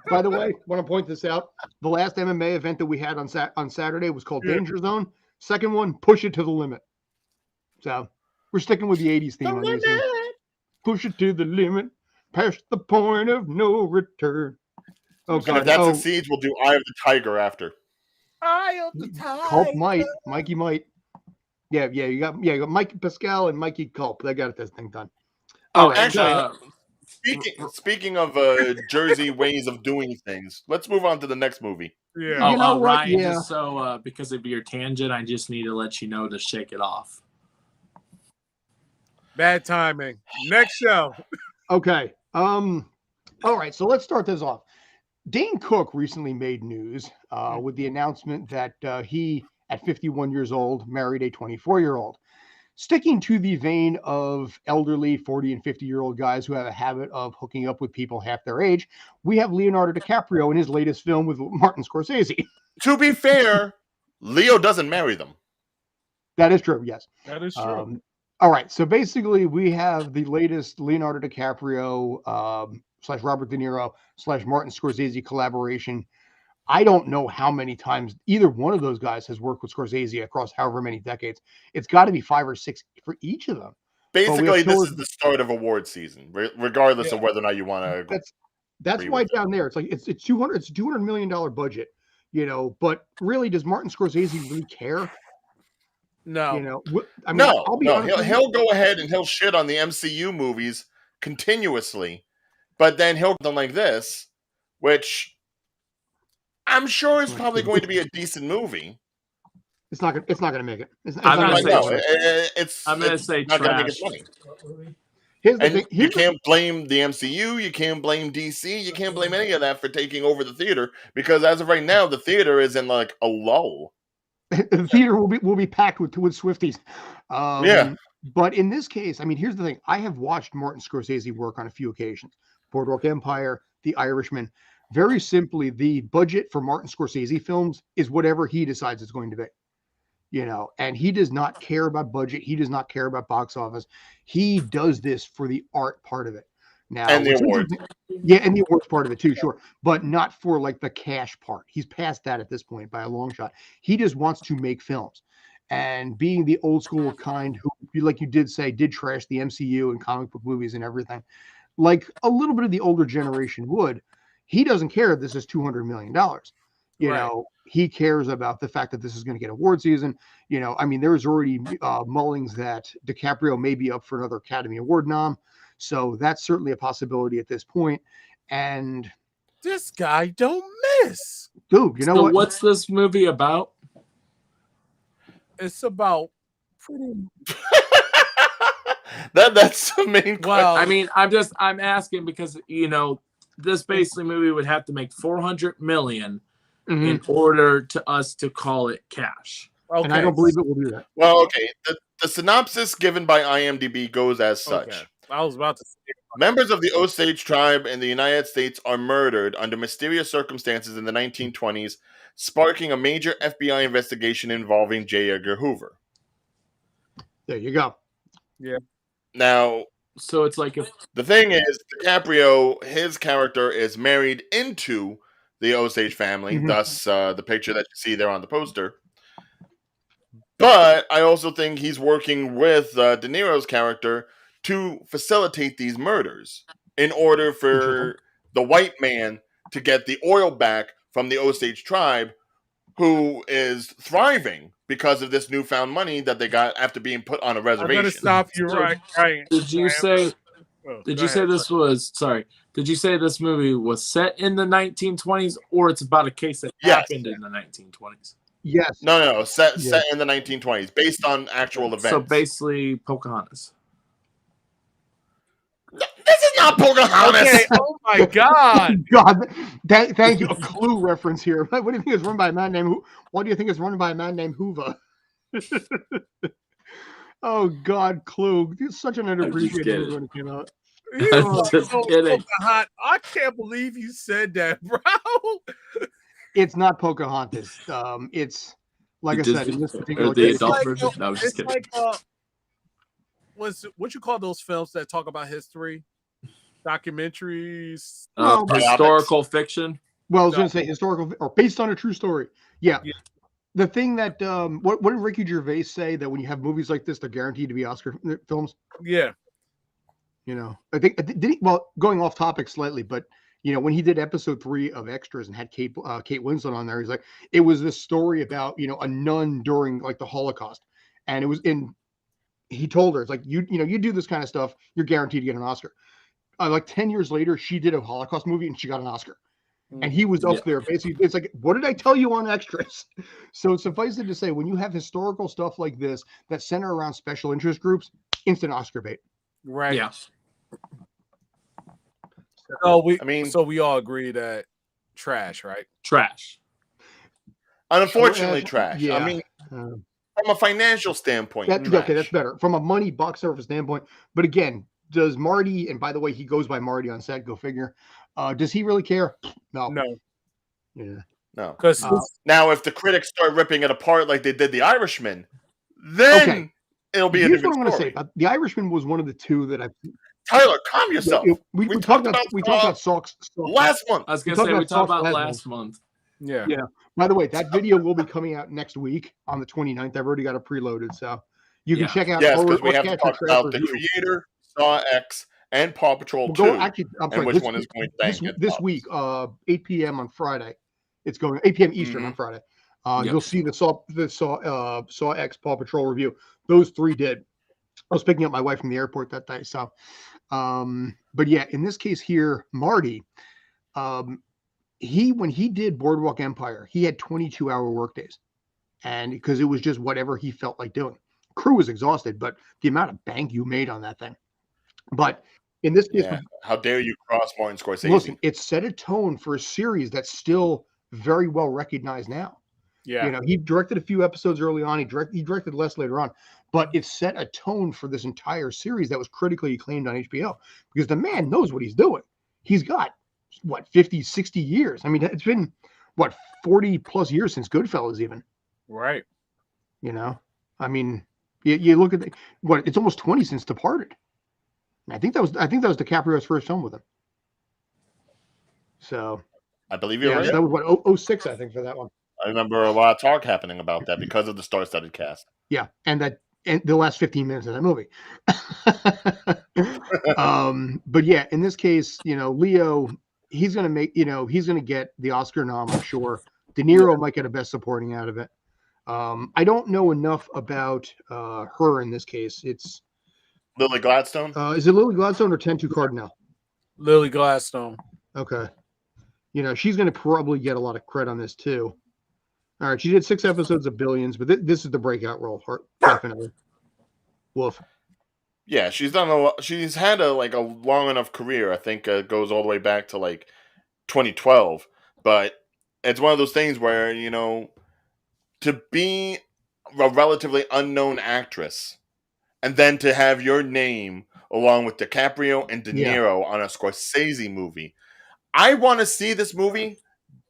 By the way, I want to point this out. The last MMA event that we had on Saturday was called Danger Zone. Second one, Push It to the Limit. So we're sticking with the 80s theme on this one. Push it to the limit, past the point of no return. Oh, God. And if that succeeds, we'll do Eye of the Tiger after. Eye of the Tiger. Culp might. Mikey might. Yeah. You got Mike Pascal and Mikey Culp. They got this thing done. Oh, actually. Speaking of Jersey ways of doing things, let's move on to the next movie. Yeah. You know what? Ryan, Yeah. just so because of your tangent, I just need to let you know to shake it off. Bad timing. Next show. Okay. All right. So let's start this off. Dane Cook recently made news with the announcement that he, at 51 years old, married a 24-year-old. Sticking to the vein of elderly 40 and 50-year-old guys who have a habit of hooking up with people half their age, we have Leonardo DiCaprio in his latest film with Martin Scorsese. To be fair, Leo doesn't marry them. That is true, yes. That is true. All right, so basically we have the latest Leonardo DiCaprio / Robert De Niro / Martin Scorsese collaboration. I don't know how many times either one of those guys has worked with Scorsese across however many decades. It's got to be 5 or 6 for each of them. Basically, this is the start of award season, regardless of whether or not you want to. That's why down there it's like it's $200 million budget, you know. But really, does Martin Scorsese really care? No, you know. I mean, no. He'll go ahead and he'll shit on the MCU movies continuously, but then he'll do like this. which I'm sure is probably going to be a decent movie. It's not gonna make it. I'm gonna say not gonna make its money. Here's the thing. You can't blame the MCU. You can't blame DC. You can't blame any of that for taking over the theater, because as of right now, the theater is in like a lull. The theater will be packed with Swifties. Yeah. But in this case, I mean, here's the thing. I have watched Martin Scorsese work on a few occasions. Boardwalk Empire, The Irishman. Very simply, the budget for Martin Scorsese films is whatever he decides it's going to be. You know, and he does not care about budget. He does not care about box office. He does this for the art part of it. Now, and the awards. Yeah, and the awards part of it too, sure. But not for like the cash part. He's past that at this point by a long shot. He just wants to make films. And being the old school kind who, like you did say, did trash the MCU and comic book movies and everything, like a little bit of the older generation would, he doesn't care if this is $200 million. You know, he cares about the fact that this is going to get award season. You know, I mean, there was already mullings that DiCaprio may be up for another Academy Award nom. So that's certainly a possibility at this point. And this guy don't miss. Dude, you know what? What's this movie about? It's about pretty. That's the main question. Well, I mean, I'm asking because, you know, this basically movie would have to make $400 million in order to us to call it cash. Okay. And I don't believe it will do that. Well, okay. The synopsis given by IMDb goes as such. Okay. I was about to say. Members of the Osage tribe in the United States are murdered under mysterious circumstances in the 1920s, sparking a major FBI investigation involving J. Edgar Hoover. There you go. Yeah. Now, so it's like the thing is, DiCaprio, his character is married into the Osage family, thus the picture that you see there on the poster. But I also think he's working with De Niro's character to facilitate these murders in order for the white man to get the oil back from the Osage tribe, who is thriving because of this newfound money that they got after being put on a reservation. I'm going to stop you right. Did you say? Did you say this was? Sorry. Did you say this movie was set in the 1920s, or it's about a case that happened in the 1920s? Yes. No. Set in the 1920s, based on actual events. So basically, Pocahontas. This is not Pocahontas. Okay. Oh my God. God, thank you. A Clue reference here. What do you think is run by a man named? What do you think is run by a man named Hoover? Oh God, Clue! It's such an underappreciated movie when it came out. Just kidding. I can't believe you said that, bro. It's not Pocahontas. It's like I said, in this particular the case, adult version. No, I was just kidding. What you call those films that talk about history, documentaries, historical fiction? Well, I was going to say historical or based on a true story. Yeah. The thing that what did Ricky Gervais say that when you have movies like this, they're guaranteed to be Oscar films? Yeah. You know, I think going off topic slightly, but you know, when he did episode 3 of Extras and had Kate Winslet on there, he's like, it was this story about, you know, a nun during like the Holocaust, and it was he told her, it's like, you do this kind of stuff, you're guaranteed to get an Oscar. Like 10 years later, she did a Holocaust movie and she got an Oscar. And he was up there basically. It's like, what did I tell you on Extras? So suffice it to say, when you have historical stuff like this that center around special interest groups, instant Oscar bait. Right. Yeah. So we all agree that trash, right? Trash. Unfortunately, trash. Yeah. I mean, from a financial standpoint, okay, that's better. From a money box office standpoint. But again, does Marty, and by the way, he goes by Marty on set, go figure. Does he really care? No. Yeah. No. Because now if the critics start ripping it apart like they did The Irishman, then it'll be a different story. What I'm going to say. The Irishman was one of the two that I... Tyler, calm yourself. We talked about Socks last month. I was going to say, we talked about last month. Yeah. Yeah. By the way, that video will be coming out next week on the 29th. I've already got it preloaded, so you can check out. Yes, because we have to talk about the creator, Saw X, and Paw Patrol 2. Which one is going to this week, 8 p.m. on Friday. It's going 8 p.m. Eastern on Friday. You'll see the Saw X Paw Patrol review. Those 3 did. I was picking up my wife from the airport that day. So, but yeah, in this case here, Marty, when he did Boardwalk Empire, he had 22-hour workdays, and because it was just whatever he felt like doing. Crew was exhausted, but the amount of bank you made on that thing. But in this case, how dare you cross Martin Scorsese? Listen, it set a tone for a series that's still very well recognized now. Yeah. You know, he directed a few episodes early on. He directed less later on, but it set a tone for this entire series that was critically acclaimed on HBO because the man knows what he's doing. He's got, 50, 60 years. I mean, it's been, 40 plus years since Goodfellas even. Right. You know, I mean, you look at it's almost 20 since Departed. I think that was DiCaprio's first film with him. So I believe you're right. So that was 06, I think, for that one. I remember a lot of talk happening about that because of the star-studded cast. Yeah, and the last 15 minutes of that movie. But yeah, in this case, Leo, he's gonna get the Oscar nom, I'm sure. De Niro might get a Best Supporting out of it. I don't know enough about her in this case. It's Lily Gladstone. Is it Lily Gladstone or Tentu Cardinal? Lily Gladstone. Okay. She's going to probably get a lot of credit on this too. All right, she did 6 episodes of Billions, but this is the breakout role, definitely. Woof. Yeah, she's done a lot. She's had a long enough career. I think it goes all the way back to 2012. But it's one of those things where to be a relatively unknown actress, and then to have your name along with DiCaprio and De Niro on a Scorsese movie. I want to see this movie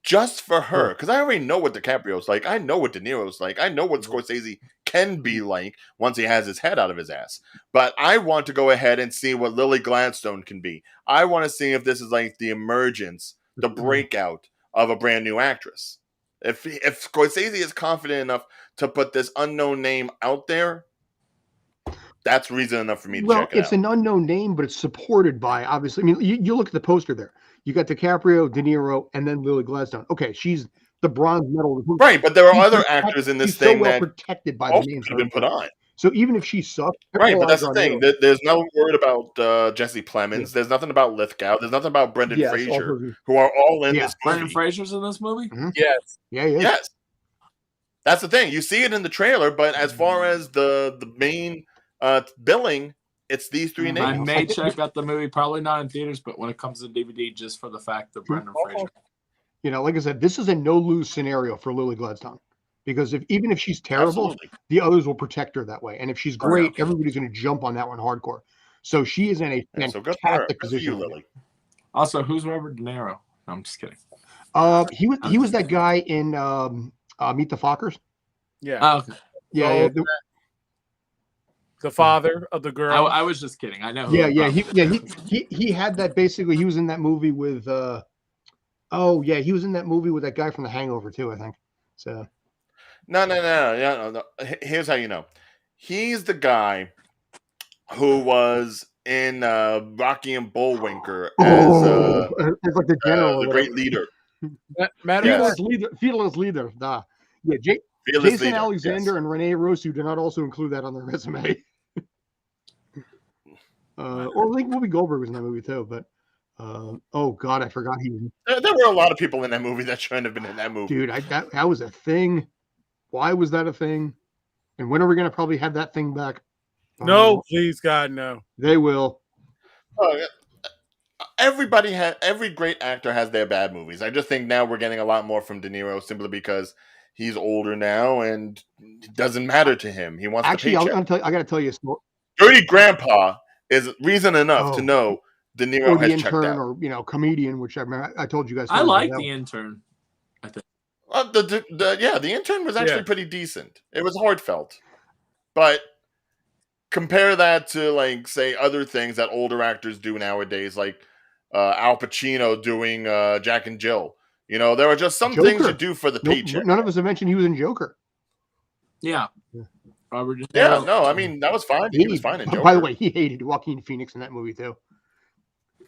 just for her, because I already know what DiCaprio's like. I know what De Niro's like. I know what Scorsese can be like once he has his head out of his ass. But I want to go ahead and see what Lily Gladstone can be. I want to see if this is like the emergence, the breakout of a brand new actress. If Scorsese is confident enough to put this unknown name out there, that's reason enough for me to check it out. It's an unknown name, but it's supported by, obviously. I mean, you look at the poster there. You got DiCaprio, De Niro, and then Lily Gladstone. Okay, she's the bronze medal. Right, but there are other actors in this thing that protected by the names have been put on. So even if she sucks, right, but that's the thing. There's no word about Jesse Plemons. Yeah. There's nothing about Lithgow. There's nothing about Brendan Fraser, who are all in this movie. Brendan Fraser's in this movie? Mm-hmm. Yes. Yeah, he is. Yes. That's the thing. You see it in the trailer, but as far as the main billing, it's these 3 names. I may check out the movie, probably not in theaters, but when it comes to DVD, just for the fact that Brendan Fraser. Like I said, this is a no-lose scenario for Lily Gladstone, because even if she's terrible, the others will protect her that way, and if she's great, everybody's going to jump on that one hardcore. So she is in a fantastic position. Lily. Also, who's Robert De Niro? No, I'm just kidding. He was that guy in Meet the Fockers. Yeah. Oh, okay. Yeah. The father of the girl. I was just kidding. I know. He had that basically. He was in that movie with. He was in that movie with that guy from The Hangover too, I think. So. No. Here's how you know. He's the guy who was in Rocky and Bullwinkle as like the general, the great leader. Fearless leader. Yeah, Jason Alexander and Renee Rosu did not also include that on their resume. Or I think Whoopi Goldberg was in that movie too, but oh god, I forgot he was. There were a lot of people in that movie that shouldn't have been in that movie. Dude, that was a thing. Why was that a thing? And when are we going to probably have that thing back? No, please, God, no. They will. Every great actor has their bad movies. I just think now we're getting a lot more from De Niro simply because he's older now and it doesn't matter to him. He wants actually. I got to tell you a story. Dirty Grandpa is reason enough to know De Niro has checked out. Or comedian, which I told you guys. I like The Intern. I think. The Intern was actually pretty decent. It was heartfelt, but compare that to say other things that older actors do nowadays, like Al Pacino doing Jack and Jill. There are just some things you do for the paycheck. None of us have mentioned he was in Joker. Yeah. Robert. Yeah, no, I mean that was fine. He was fine in Joker. By the way, he hated Joaquin Phoenix in that movie too,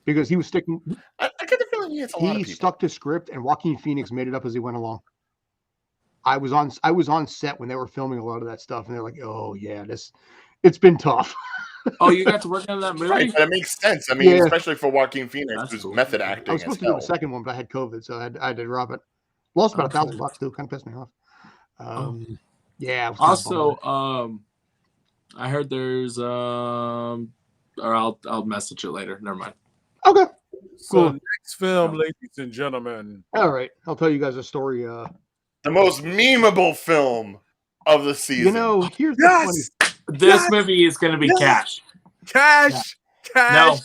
because he was sticking. I get the feeling he stuck to script, and Joaquin Phoenix made it up as he went along. I was on set when they were filming a lot of that stuff, and they're like, "Oh yeah, it's been tough." Oh, you got to work on that movie? Right, but it makes sense. I mean, especially for Joaquin Phoenix, who's method acting. I was supposed to do the second one, but I had COVID, so I had to drop it. Lost about $1,000 too. Kind of pissed me off. Yeah. Also, I heard there's or I'll message it later. Never mind. Okay. So next film, ladies and gentlemen. All right, I'll tell you guys a story. The most memeable film of the season. You know, here's the funny. This movie is going to be cash. Cash. No,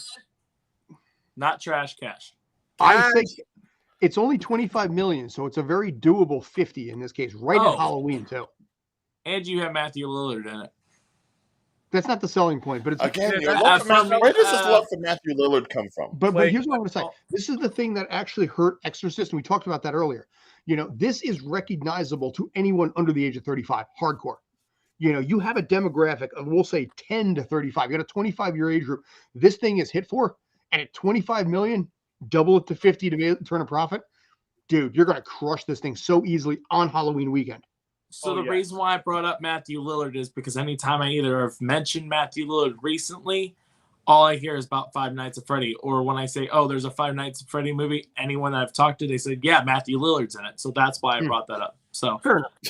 not trash. Cash. I think it's only 25 million, so it's a very doable 50 in this case. Right at Halloween too. And you have Matthew Lillard in it. That's not the selling point, but it's again. Where does this love for Matthew Lillard come from? But here's what I want to say. This is the thing that actually hurt Exorcist, and we talked about that earlier. You know, this is recognizable to anyone under the age of 35, hardcore. You know, you have a demographic of, we'll say, 10 to 35. You got a 25-year age group. This thing is hit for, and at 25 million, double it to 50 to turn a profit. Dude, you're going to crush this thing so easily on Halloween weekend. So the reason why I brought up Matthew Lillard is because anytime I either have mentioned Matthew Lillard recently, all I hear is about Five Nights at Freddy. Or when I say, oh, there's a Five Nights at Freddy movie, anyone that I've talked to, they said, yeah, Matthew Lillard's in it. So that's why I brought that up. So,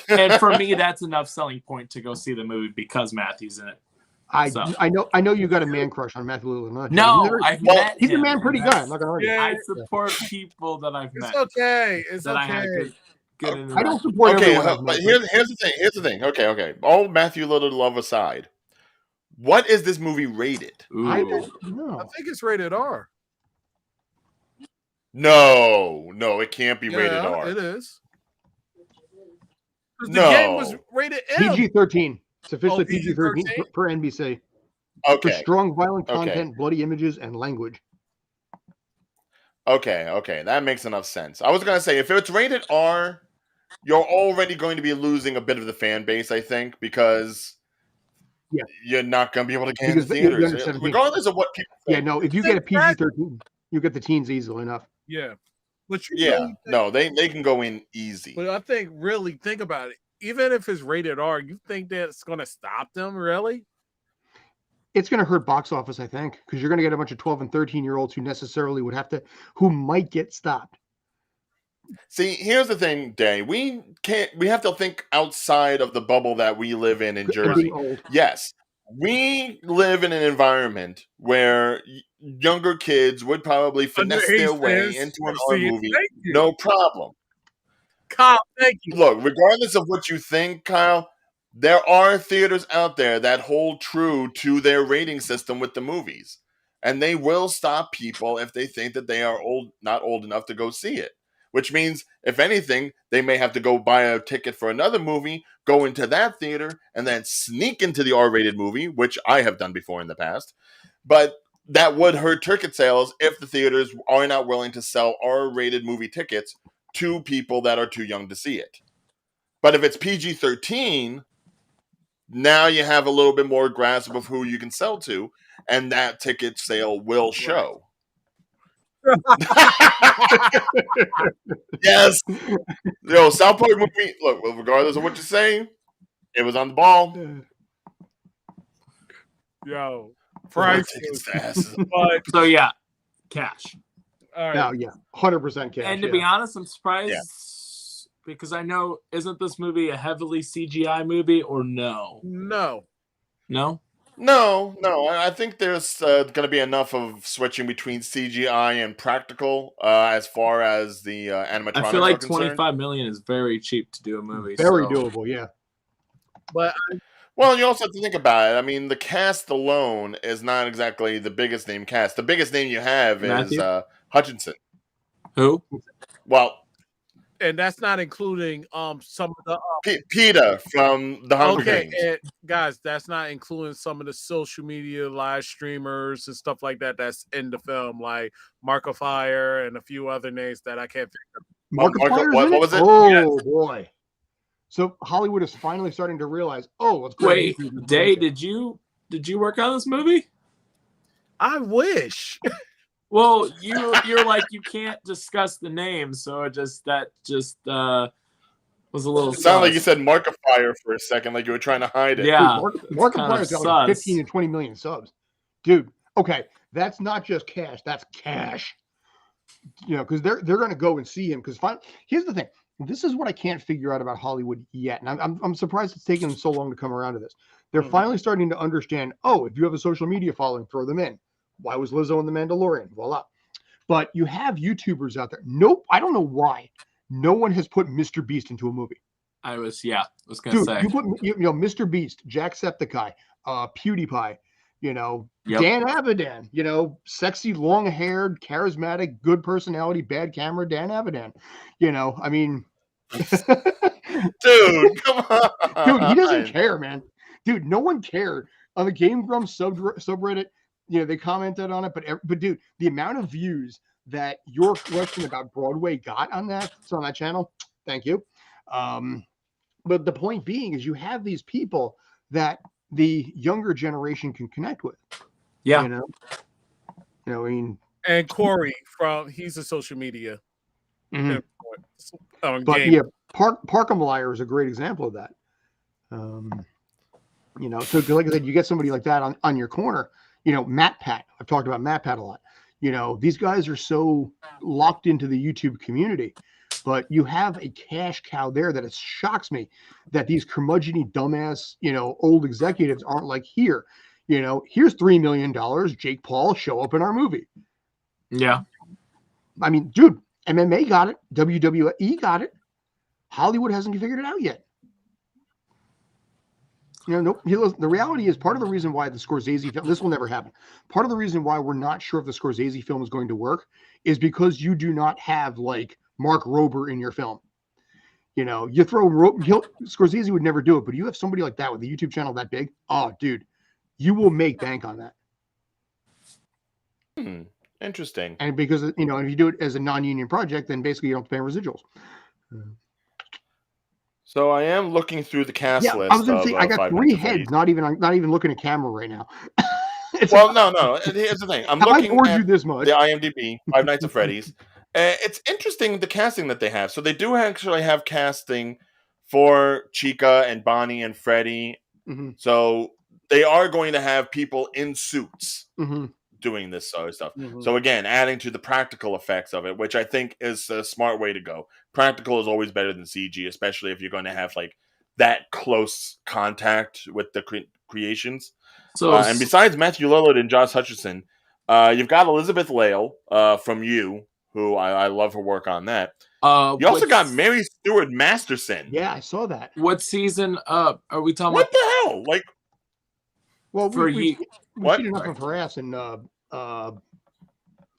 and for me, that's enough selling point to go see the movie because Matthew's in it. I know you got a man crush on Matthew Lillard. No, he's a man pretty guy. I'm not gonna argue. I support people that I've met. It's okay. It's okay. I had good I don't support everyone. But here's the thing. Okay. All Matthew Lillard love aside, what is this movie rated? I don't know. I think it's rated R. No, it can't be rated R. It is. No. The game was rated M. PG-13. It's officially PG-13 per NBC. Okay. For strong, violent content, bloody images, and language. Okay. That makes enough sense. I was going to say, if it's rated R, you're already going to be losing a bit of the fan base, I think, because you're not going to be able to get into theaters, regardless of what people think. Yeah, no, if you get a PG-13, you get the teens easily enough. Yeah. But they can go in easy. But I think, really, think about it. Even if it's rated R, you think that's going to stop them, really? It's going to hurt box office, I think, because you're going to get a bunch of 12 and 13-year-olds who necessarily who might get stopped. See, here's the thing, Day. We have to think outside of the bubble that we live in Jersey. Yes, we live in an environment where younger kids would probably finesse their way into an R movie, no problem. Kyle, thank you. Look, regardless of what you think, Kyle, there are theaters out there that hold true to their rating system with the movies. And they will stop people if they think that they are not old enough to go see it. Which means, if anything, they may have to go buy a ticket for another movie, go into that theater, and then sneak into the R-rated movie, which I have done before in the past. But that would hurt ticket sales if the theaters are not willing to sell R-rated movie tickets to people that are too young to see it. But if it's PG-13, now you have a little bit more grasp of who you can sell to, and that ticket sale will show. Yes. South Park movie, look, regardless of what you say, it was on the ball. Price. So, yeah, cash. All right. No, yeah, 100% cash. And to be honest, I'm surprised because I know, isn't this movie a heavily CGI movie or no? No. I think there's going to be enough of switching between CGI and practical as far as the animatronics. I feel like 25 million is very cheap to do a movie. Very doable, yeah. But well, you also have to think about it. I mean, the cast alone is not exactly the biggest name cast. The biggest name you have is Hutchinson. Who? Well, and that's not including some of the PETA from the Hunger Games. And guys, that's not including some of the social media live streamers and stuff like that that's in the film, like Markiplier and a few other names that I can't think of. What was it? Oh boy! So Hollywood is finally starting to realize. Oh, let's go. Wait, Day, did you work on this movie? I wish. Well, you're like you can't discuss the name, so it just was a little. It sounded like you said Markiplier for a second, like you were trying to hide it. Yeah, Markiplier's got like 15 to 20 million subs. dude. Okay, that's not just cash. That's cash. Because they're going to go and see him. Because here's the thing. This is what I can't figure out about Hollywood yet, and I'm surprised it's taken them so long to come around to this. They're finally starting to understand. Oh, if you have a social media following, throw them in. Why was Lizzo in The Mandalorian? Voila. But you have YouTubers out there. Nope, I don't know why. No one has put Mr. Beast into a movie. I was gonna say. You put Mr. Beast, Jacksepticeye, PewDiePie, Dan Avidan, sexy, long-haired, charismatic, good personality, bad camera, Dan Avidan. I mean, dude, come on, dude, he doesn't care, man. Dude, no one cared on the Game Grumps subreddit. They commented on it, but dude, the amount of views that your question about Broadway got on that channel, thank you. But the point being is you have these people that the younger generation can connect with. Yeah. I mean, and Corey he's a social media. Mm-hmm. But yeah, Parkamlier is a great example of that. So like I said, you get somebody like that on your corner. Matt Pat. I've talked about Matt Pat a lot. These guys are so locked into the YouTube community, but you have a cash cow there that it shocks me that these curmudgeony dumbass, old executives aren't like, here's $3 million. Jake Paul, show up in our movie. Yeah. I mean, dude, MMA got it. WWE got it. Hollywood hasn't figured it out yet. Nope. The reality is part of the reason why the Scorsese film, this will never happen. Part of the reason why we're not sure if the Scorsese film is going to work is because you do not have like Mark Rober in your film. You throw Scorsese would never do it, but you have somebody like that with a YouTube channel that big. Oh, dude, you will make bank on that. Interesting. And because if you do it as a non-union project, then basically you don't pay residuals. So I am looking through the cast list. I was going to say I got 3 heads. Not even looking at camera right now. No. Here's the thing. I'm looking at you this much? The IMDb, Five Nights at Freddy's. It's interesting the casting that they have. So they do actually have casting for Chica and Bonnie and Freddy. Mm-hmm. So they are going to have people in suits doing this sort of stuff. Mm-hmm. So again, adding to the practical effects of it, which I think is a smart way to go. Practical is always better than CG, especially if you're going to have like that close contact with the creations. So, and besides Matthew Lillard and Josh Hutcherson, you've got Elizabeth Lail from You, who I love her work on that. You also got Mary Stuart Masterson. Yeah, I saw that. What season are we talking what about? What the hell? Like, well, we've seen enough of her ass in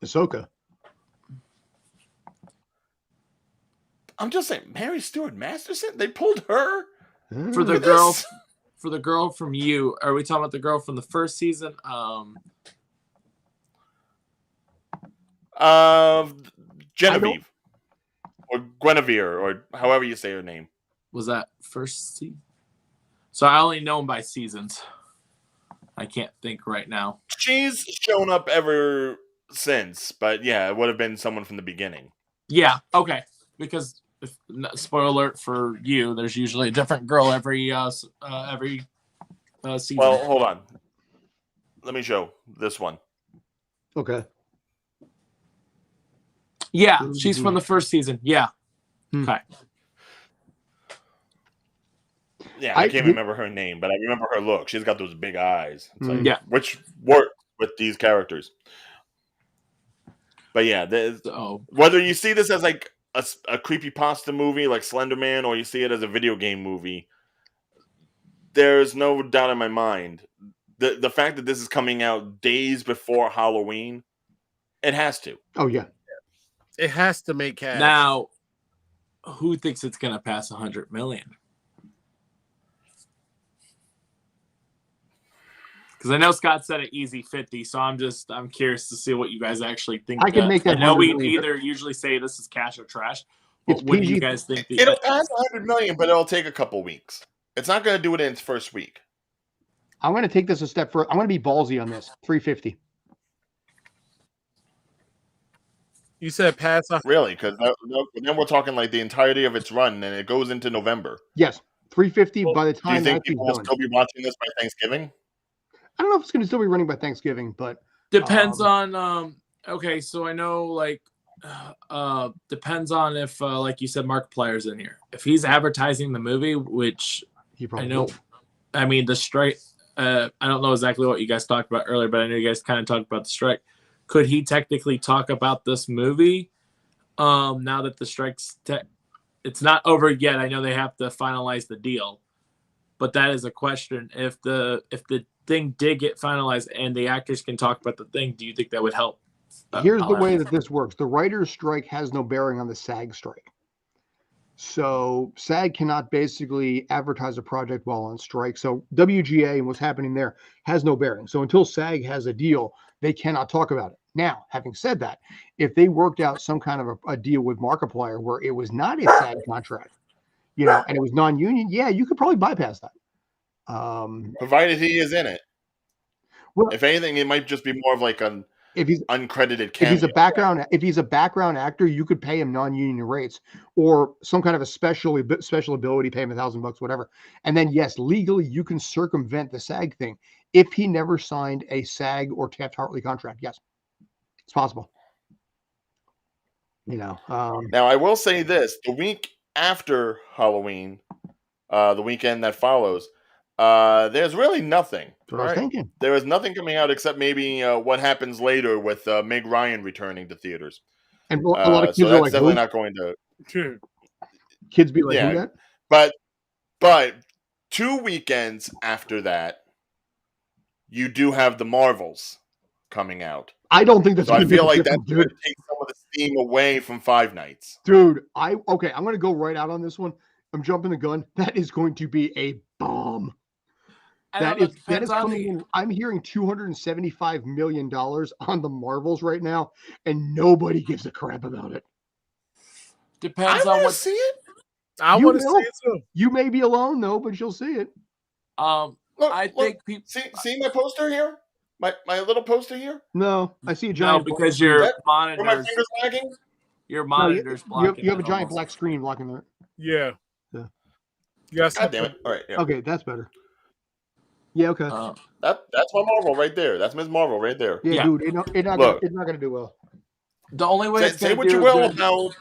Ahsoka. I'm just saying, Mary Stuart Masterson? They pulled her? For the girl from You. Are we talking about the girl from the first season? Genevieve. Or Guinevere, or however you say her name. Was that first season? So I only know them by seasons. I can't think right now. She's shown up ever since, but yeah, it would have been someone from the beginning. Yeah, okay. Because spoiler alert for You, there's usually a different girl every season. Well, hold on. Let me show this one. Okay. Yeah, she's from the first season. Yeah. Okay. Yeah, I can't remember her name, but I remember her look. She's got those big eyes. Like, which work with these characters. But yeah, whether you see this as like a creepypasta movie like Slender Man, or you see it as a video game movie, there's no doubt in my mind the fact that this is coming out days before Halloween, it has to. Oh yeah, it has to make cash. Now, who thinks it's gonna pass 100 million? Because I know Scott said it easy 50, so I'm curious to see what you guys actually think. I can make that. I know we either usually say this is cash or trash. But what do you guys think? It'll pass 100 million, but it'll take a couple weeks. It's not going to do it in its first week. I'm going to take this a step further. I'm going to be ballsy on this. 350. You said pass. Really? Because then we're talking like the entirety of its run, and it goes into November. Yes, 350 by the time. Do you think people will still be watching this by Thanksgiving? I don't know if it's going to still be running by Thanksgiving, but depends on. Okay, so I know depends on if like you said, Markiplier's in here. If he's advertising the movie, which I know, I mean the strike. I don't know exactly what you guys talked about earlier, but I know you guys kind of talked about the strike. Could he technically talk about this movie now that the strike's it's not over yet? I know they have to finalize the deal, but that is a question. If the thing did get finalized and the actors can talk about the thing, do you think that would help? Here's the way that this works. The writer's strike has no bearing on the SAG strike. So SAG cannot basically advertise a project while on strike. So WGA and what's happening there has no bearing. So until SAG has a deal, they cannot talk about it. Now, having said that, if they worked out some kind of a deal with Markiplier where it was not a SAG contract, and it was non-union, yeah, you could probably bypass that. Provided he is in it. Well, if anything, it might just be more of like an uncredited cameo. If he's a background actor, you could pay him non-union rates or some kind of a special ability, pay him $1,000, whatever. And then yes, legally you can circumvent the SAG thing if he never signed a SAG or Taft-Hartley contract. Yes, it's possible. Now I will say this: the week after Halloween, the weekend that follows, there's really nothing. That's what I was thinking. There is nothing coming out except maybe what happens later with Meg Ryan returning to theaters. And a lot of kids so are that's like, definitely not going to. Kids be like, who that? But 2 weekends after that, you do have the Marvels coming out. I don't think that's. So I feel like that's going to take some of the steam away from Five Nights. Dude, I'm going to go right out on this one. I'm jumping the gun. That is going to be a bomb. That is coming in. I'm hearing $275 million on the Marvels right now, and nobody gives a crap about it. Depends on what. See it. I want to see it too. You may be alone though, but you'll see it. I think people see my poster here. My little poster here. No, I see a giant. No, because your monitor. Are my fingers lagging? Your monitor's blocking. You have a giant black screen blocking there. Yeah. Yes. God damn it! All right. Yeah. Okay, that's better. Yeah. Okay. That's my Marvel right there. That's Ms. Marvel right there. Yeah, dude. It's not gonna do well. The only way. Say what you will about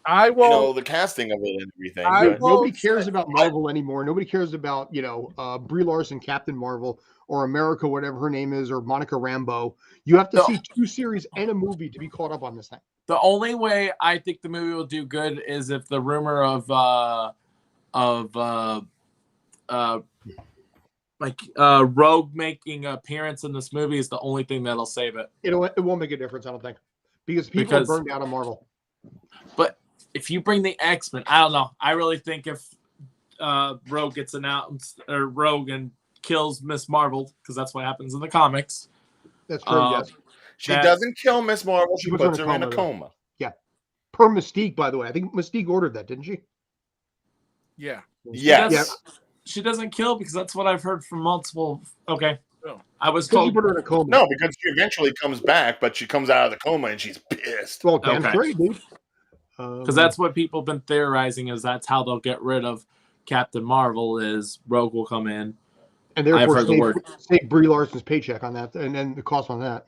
I will. The casting of it and everything. Nobody cares about Marvel anymore. Nobody cares about Brie Larson, Captain Marvel, or America, whatever her name is, or Monica Rambeau. You have to see 2 series and a movie to be caught up on this thing. The only way I think the movie will do good is if the rumor of Rogue making an appearance in this movie is the only thing that'll save it. It won't make a difference, I don't think, because people are burned out on Marvel. But if you bring the X-Men, I don't know. I really think if Rogue gets announced or Rogue and kills Miss Marvel, because that's what happens in the comics. That's true. Yes. She doesn't kill Miss Marvel. She puts her in a coma. Yeah. Per Mystique, by the way. I think Mystique ordered that, didn't she? Yeah. Yes. She doesn't kill because that's what I've heard from multiple. Okay. No. I was told. Put her in a coma. No, because she eventually comes back, but she comes out of the coma and she's pissed. Well, damn straight, dude. Because that's what people have been theorizing is that's how they'll get rid of Captain Marvel is Rogue will come in. And therefore save Brie Larson's paycheck on that and then the cost on that.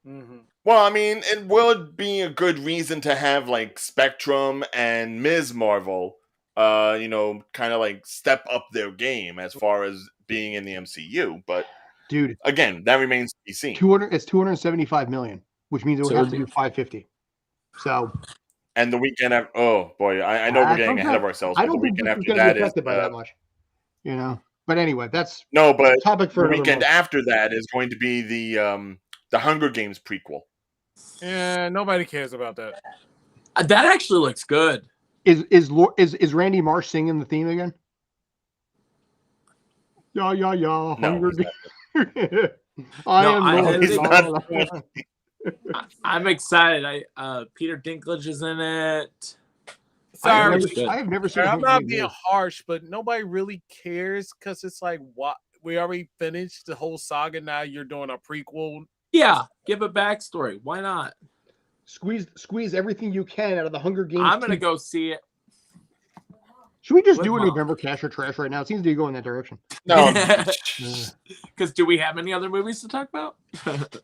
Mm-hmm. Well, I mean, will it be a good reason to have like Spectrum and Ms. Marvel, kind of like step up their game as far as being in the MCU? But dude, again, that remains to be seen. It's $275 million, which means it would have to do 550. So, and the weekend, I know we're getting ahead of ourselves. I don't think it's going to be affected by that much. But anyway, that's but topic for the weekend after that is going to be the Hunger Games prequel. Yeah, nobody cares about that. That actually looks good. Is Randy Marsh singing the theme again? Yeah. Hunger Games. I'm excited. Peter Dinklage is in it. Sorry, I have never seen. I'm not being harsh, but nobody really cares because it's like, what? We already finished the whole saga. Now you're doing a prequel. Yeah, give a backstory. Why not? Squeeze everything you can out of the Hunger Games. I'm gonna go see it. Should we just do a November cash or trash right now? It seems to be going that direction. No, because do we have any other movies to talk about? The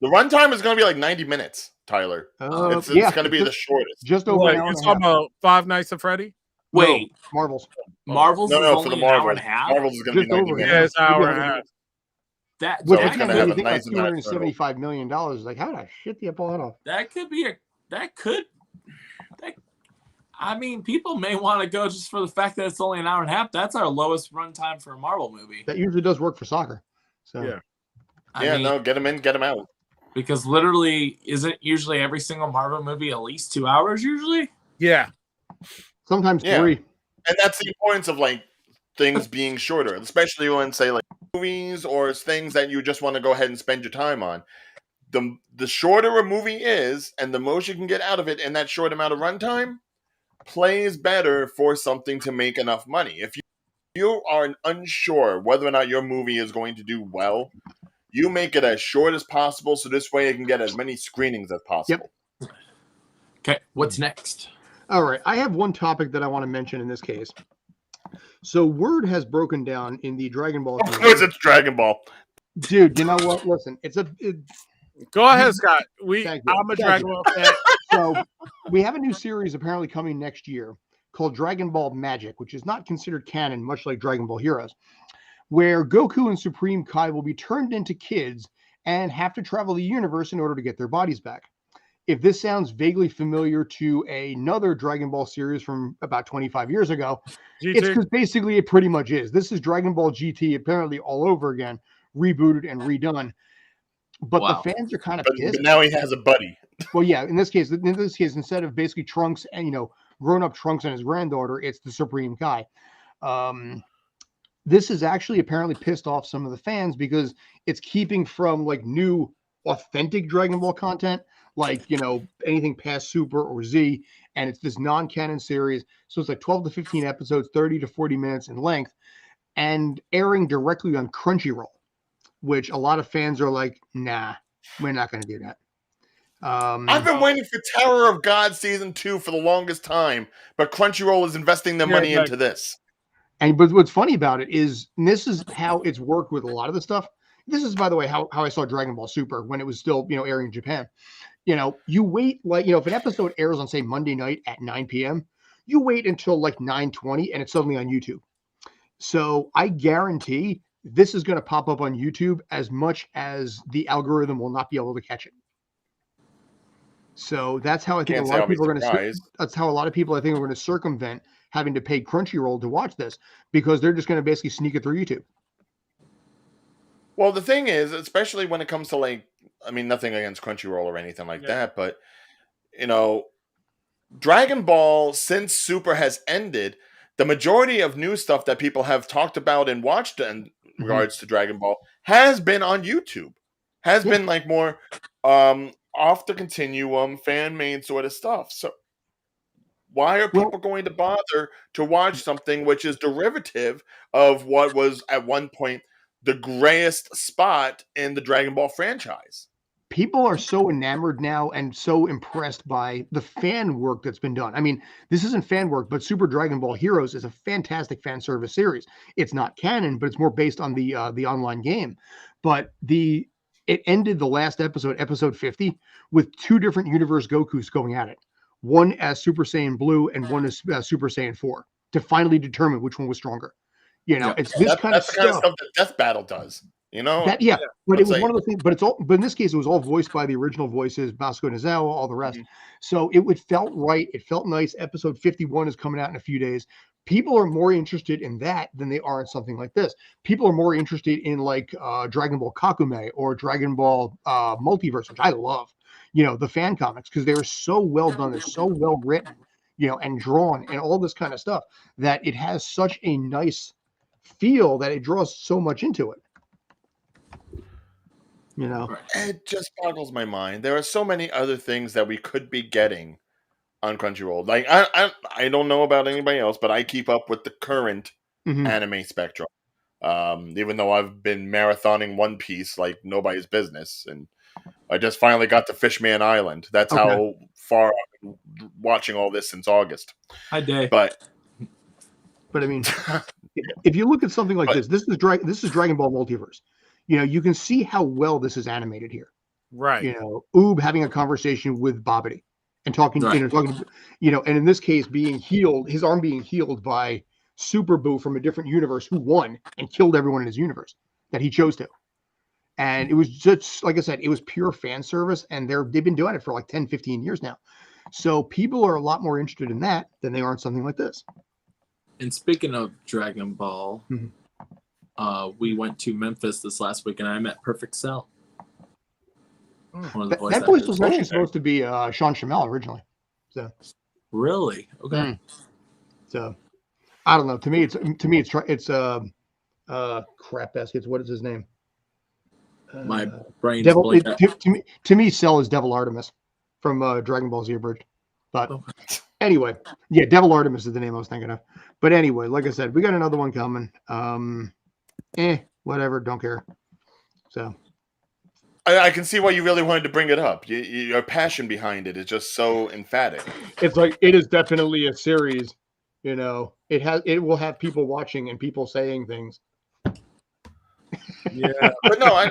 runtime is going to be like 90 minutes, Tyler. It's going to be the shortest. Just over an hour. You're talking about Five Nights at Freddy? Wait, no, Marvel's. Marvel's is for only the an Marvels. hour and a half. Marvel's is going to be 90 minutes. Yeah, it's an hour and a half. Which it's again, going to have you a think nice like $275 million. Like, how the shit do you pull that off? I mean, people may want to go just for the fact that it's only an hour and a half. That's our lowest runtime for a Marvel movie. That usually does work for soccer. So yeah. I mean, get them in, get them out. Because literally, isn't usually every single Marvel movie at least 2 hours usually? Yeah. Sometimes 3. And that's the importance of like things being shorter, especially when say like movies or things that you just want to go ahead and spend your time on. The shorter a movie is, and the most you can get out of it in that short amount of runtime, plays better for something to make enough money. If you are unsure whether or not your movie is going to do well, you make it as short as possible so this way it can get as many screenings as possible. Yep. Okay, what's next? All right, I have one topic that I want to mention in this case. So word has broken down in the Dragon Ball. Of course it's Dragon Ball. Dude, you know what? Listen, Go ahead, Scott. I'm a Dragon Ball fan. So we have a new series apparently coming next year called Dragon Ball Magic, which is not considered canon, much like Dragon Ball Heroes, where Goku and Supreme Kai will be turned into kids and have to travel the universe in order to get their bodies back. If this sounds vaguely familiar to another Dragon Ball series from about 25 years ago, GT. It's because basically it pretty much is. This is Dragon Ball GT apparently all over again, rebooted and redone. But the fans are kind of pissed. But now he has a buddy. Well, yeah, in this case, instead of basically Trunks and, grown-up Trunks and his granddaughter, it's the Supreme Kai. This is actually apparently pissed off some of the fans because it's keeping from like new authentic Dragon Ball content, like, anything past Super or Z, and it's this non-canon series. So it's like 12 to 15 episodes, 30 to 40 minutes in length, and airing directly on Crunchyroll, which a lot of fans are like, nah, we're not going to do that. I've been waiting for Tower of God Season 2 for the longest time, but Crunchyroll is investing their money into this. But what's funny about it is, and this is how it's worked with a lot of the stuff. This is, by the way, how I saw Dragon Ball Super when it was still, airing in Japan. You wait, like, if an episode airs on, say, Monday night at 9 p.m., you wait until like 9:20 and it's suddenly on YouTube. So I guarantee this is going to pop up on YouTube as much as the algorithm will not be able to catch it. So that's how I think a lot of people are going to. That's how a lot of people I think are going to circumvent having to pay Crunchyroll to watch this, because they're just going to basically sneak it through YouTube. Well, the thing is, especially when it comes to like, I mean, nothing against Crunchyroll or anything like that, but Dragon Ball, since Super has ended, the majority of new stuff that people have talked about and watched in regards to Dragon Ball has been on YouTube. Has been like more off the continuum, fan-made sort of stuff. So why are people going to bother to watch something which is derivative of what was at one point the grayest spot in the Dragon Ball franchise? People are so enamored now and so impressed by the fan work that's been done. I mean, this isn't fan work, but Super Dragon Ball Heroes is a fantastic fan service series. It's not canon, but it's more based on the online game. But it ended the last episode, episode 50, with 2 different universe Gokus going at it. One as Super Saiyan Blue and one as Super Saiyan 4, to finally determine which one was stronger. It's this kind of stuff. Kind of stuff that Death Battle does. But it was one of those things. But in this case, it was all voiced by the original voices, Masuko Nozawa, all the rest. So it felt right. It felt nice. Episode 51 is coming out in a few days. People are more interested in that than they are in something like this. People are more interested in like Dragon Ball Kakume or Dragon Ball Multiverse, which I love. The fan comics, because they're so well done. They're so well written, and drawn and all this kind of stuff, that it has such a nice feel that it draws so much into it. It just boggles my mind. There are so many other things that we could be getting on Crunchyroll. Like I don't know about anybody else, but I keep up with the current anime spectrum. Even though I've been marathoning One Piece like nobody's business, and I just finally got to Fishman Island. That's how far I've been watching all this since August. Hi, Day. But But I mean, if you look at something like this is Dragon Ball Multiverse. You know, you can see how well this is animated here. Right. You know, Oob having a conversation with Bobbity and talking, Right. And in this case, being healed, his arm being healed by Super Boo from a different universe who won and killed everyone in his universe that he chose to. And it was just, like I said, it was pure fan service. And they've been doing it for like 10, 15 years now. So people are a lot more interested in that than they are in something like this. And speaking of Dragon Ball, we went to Memphis this last week and I met Perfect Cell. That voice was actually supposed to be Sean Shamel originally. So really? Okay. So I don't know. To me, it's crap baskets. What is his name? My brain's Devil. blank. To me, Cell is Devil Artemis from Dragon Ball Z Abridged. But anyway, yeah, Devil Artemis is the name I was thinking of. But anyway, like I said, we got another one coming. Whatever, don't care. So I can see why you really wanted to bring it up. Your passion behind it is just so emphatic. It's like it is definitely a series. You know, it will have people watching and people saying things. Yeah, but no,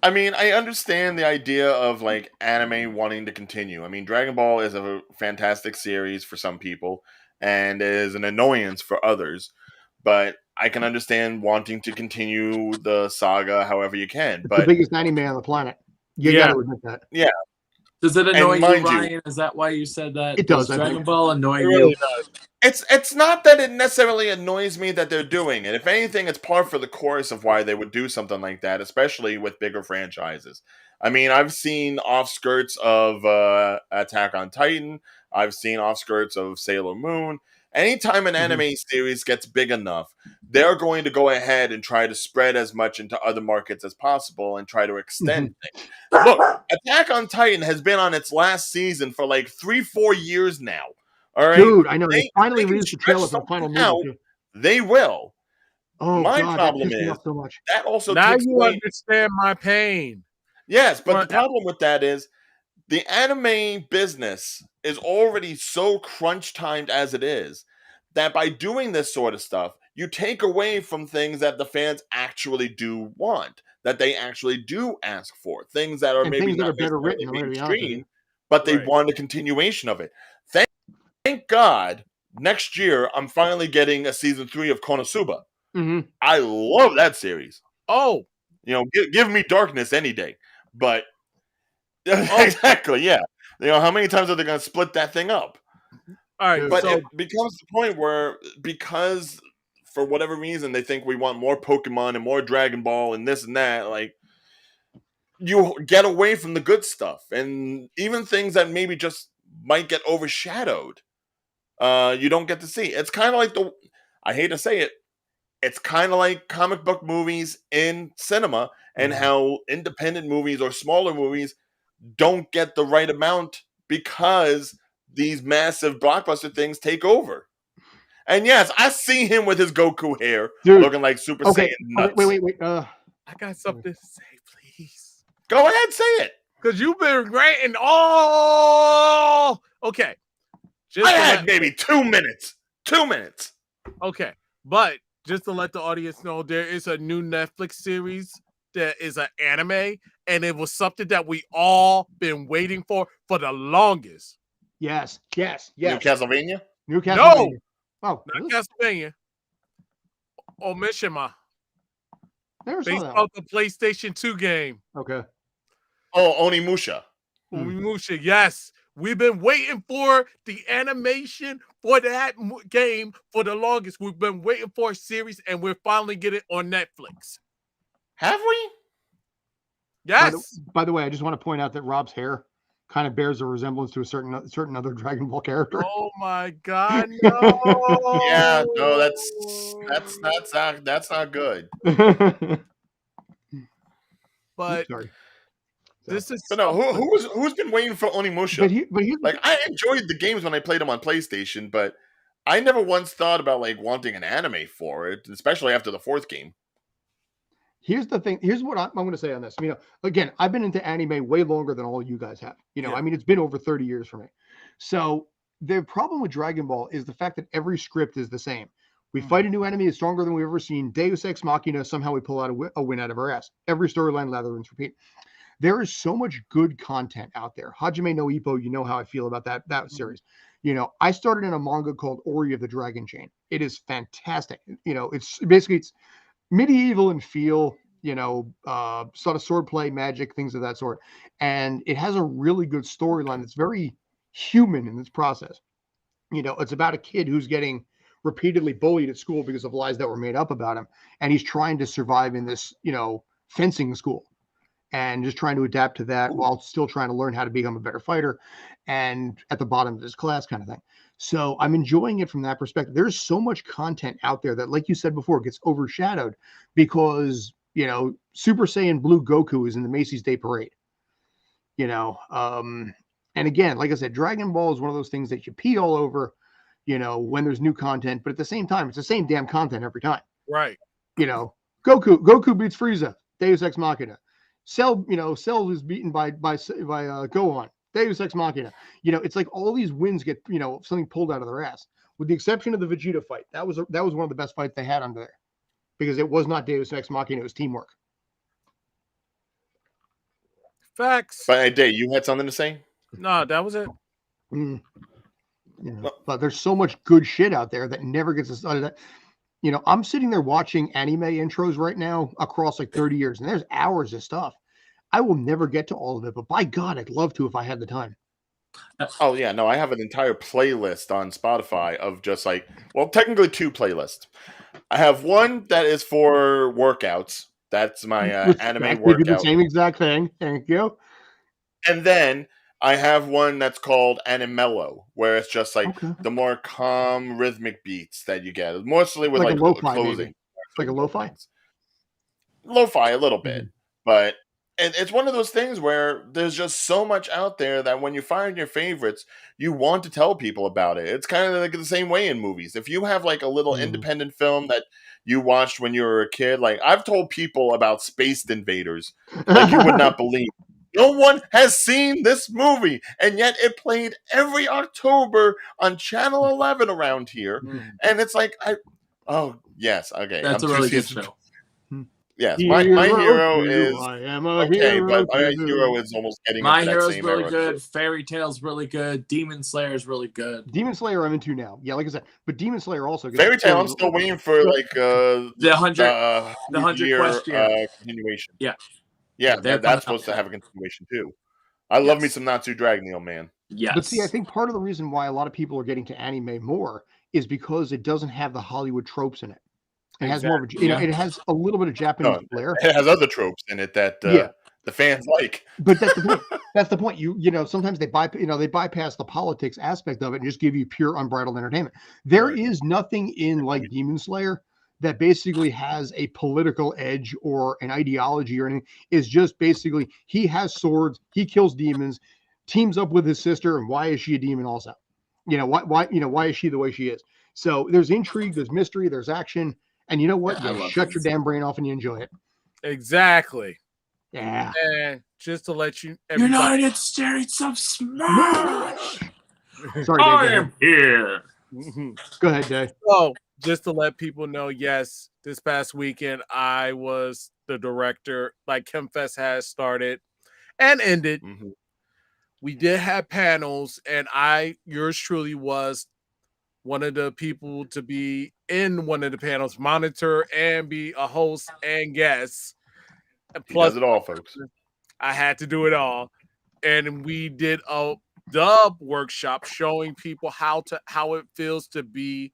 I mean, I understand the idea of like anime wanting to continue. I mean, Dragon Ball is a fantastic series for some people, and is an annoyance for others. But I can understand wanting to continue the saga however you can. It's but the biggest anime on the planet. You got to admit that. Yeah. Does it annoy you, Ryan? Is that why you said that? It does. Dragon Ball annoy you? really does. It's not that it necessarily annoys me that they're doing it. If anything, it's par for the course of why they would do something like that, especially with bigger franchises. I mean, I've seen offskirts of Attack on Titan. I've seen offskirts of Sailor Moon. Anytime an anime series gets big enough, they're going to go ahead and try to spread as much into other markets as possible and try to extend things. Look, Attack on Titan has been on its last season for like 3-4 years now. All right, dude, I know they finally released the trailer for the final movie. They will. Oh, my God, problem that pissed me is off so much. that also now takes you away... understand my pain. Yes, but the problem with that is the anime business is already so crunch timed as it is that by doing this sort of stuff, you take away from things that the fans actually do want, that they actually do ask for, things that are maybe not better written, mainstream, but they want a continuation of it. Thank God, next year I'm finally getting a season 3 of Konosuba. I love that series. Oh, you know, give me Darkness any day. But exactly, yeah. You know, how many times are they going to split that thing up? All right, but it becomes the point where, because for whatever reason they think we want more Pokemon and more Dragon Ball and this and that, like, you get away from the good stuff, and even things that maybe just might get overshadowed. You don't get to see. It's kind of like I hate to say it, it's kind of like comic book movies in cinema, and how independent movies or smaller movies don't get the right amount because these massive blockbuster things take over. And yes, I see him with his Goku hair, looking like Super Saiyan nuts. Wait. I got something to say, please. Go ahead, say it. Because you've been ranting all... Okay. I had maybe 2 minutes. 2 minutes. Okay. But just to let the audience know, there is a new Netflix series that is an anime, and it was something that we all been waiting for the longest. Yes. New Castlevania? New Castlevania. No. Oh, not Castlevania. Mishima. Never saw based that off the PlayStation 2 game. Okay. Oh, Onimusha. Onimusha, yes. We've been waiting for the animation for that game for the longest. We've been waiting for a series, and we're finally getting it on Netflix. Have we? Yes. By the way, I just want to point out that Rob's hair kind of bears a resemblance to a certain other Dragon Ball character. Oh my God, no! Yeah, no, that's not good. But sorry. This is but no. Who's been waiting for Onimusha? Like, I enjoyed the games when I played them on PlayStation, but I never once thought about like wanting an anime for it, especially after the 4th game. Here's the thing. Here's what I'm going to say on this. You know, again, I've been into anime way longer than all you guys have. You know, I mean, it's been over 30 years for me. So the problem with Dragon Ball is the fact that every script is the same. We fight a new enemy that's stronger than we've ever seen. Deus Ex Machina, somehow we pull out a win out of our ass. Every storyline, lather, rinse, repeat. There is so much good content out there. Hajime no Ippo, you know how I feel about that series. You know, I started in a manga called Ori of the Dragon Chain. It is fantastic. You know, it's medieval in feel, you know, sort of swordplay, magic, things of that sort. And it has a really good storyline that's very human in its process. You know, it's about a kid who's getting repeatedly bullied at school because of lies that were made up about him. And he's trying to survive in this, you know, fencing school and just trying to adapt to that while still trying to learn how to become a better fighter and at the bottom of his class kind of thing. So I'm enjoying it from that perspective. There's so much content out there that, like you said before, gets overshadowed because, you know, Super Saiyan Blue Goku is in the Macy's Day Parade, you know. And again, like I said, Dragon Ball is one of those things that you pee all over, you know, when there's new content, but at the same time, it's the same damn content every time. Right. You know, Goku beats Frieza, Deus Ex Machina. Cell is beaten by Gohan, Deus Ex Machina. You know, it's like all these wins get, you know, something pulled out of their ass. With the exception of the Vegeta fight. That was one of the best fights they had under there. Because it was not Deus Ex Machina, it was teamwork. Facts. But hey, Dave, you had something to say? No, that was it. You know, but there's so much good shit out there that never gets decided. You know, I'm sitting there watching anime intros right now across like 30 years, and there's hours of stuff. I will never get to all of it, but by God, I'd love to if I had the time. Oh, yeah. No, I have an entire playlist on Spotify of just like, well, technically 2 playlists. I have one that is for workouts. That's my anime workout. We do the same exact thing. Thank you. And then I have one that's called Animello, where it's just like the more calm rhythmic beats that you get, mostly with like closing. Like a lo-fi? Lo-fi a little bit, but it's one of those things where there's just so much out there that when you find your favorites, you want to tell people about it. It's kind of like the same way in movies. If you have like a little independent film that you watched when you were a kid, like I've told people about Space Invaders, like you would not believe. No one has seen this movie, and yet it played every October on Channel 11 around here. And it's like, oh, yes, okay. That's a really good show. Yes, my hero is I am a hero, but my hero is almost getting My Hero's really good. Fairy Tail's really good. Demon Slayer's really good. Demon Slayer I'm into now. Yeah, like I said, but Demon Slayer also gets Fairy Tail. I'm still waiting for like the 100 question continuation. Yeah, that's supposed to have a continuation too. I love me some Natsu Dragon, man. Yes. But see, I think part of the reason why a lot of people are getting to anime more is because it doesn't have the Hollywood tropes in it. It has more of a, it has a little bit of Japanese flair. It has other tropes in it that the fans like. But that's the point. That's the point. You know, sometimes they bypass the politics aspect of it and just give you pure unbridled entertainment. There is nothing in like Demon Slayer that basically has a political edge or an ideology or anything. Is just basically he has swords, he kills demons, teams up with his sister, and why is she a demon also? You know, why is she the way she is? So there's intrigue, there's mystery, there's action. And you know what? You shut your damn brain off and you enjoy it. Exactly. Yeah. And just to let you... United States of Smash! Sorry, I am here. Go ahead, Dave. So, just to let people know, yes, this past weekend, I was the director. Like ChemFest has started and ended. We did have panels, and yours truly was one of the people to be in one of the panels, monitor and be a host and guest. And plus, he does it all, folks. I had to do it all. And we did a dub workshop showing people how it feels to be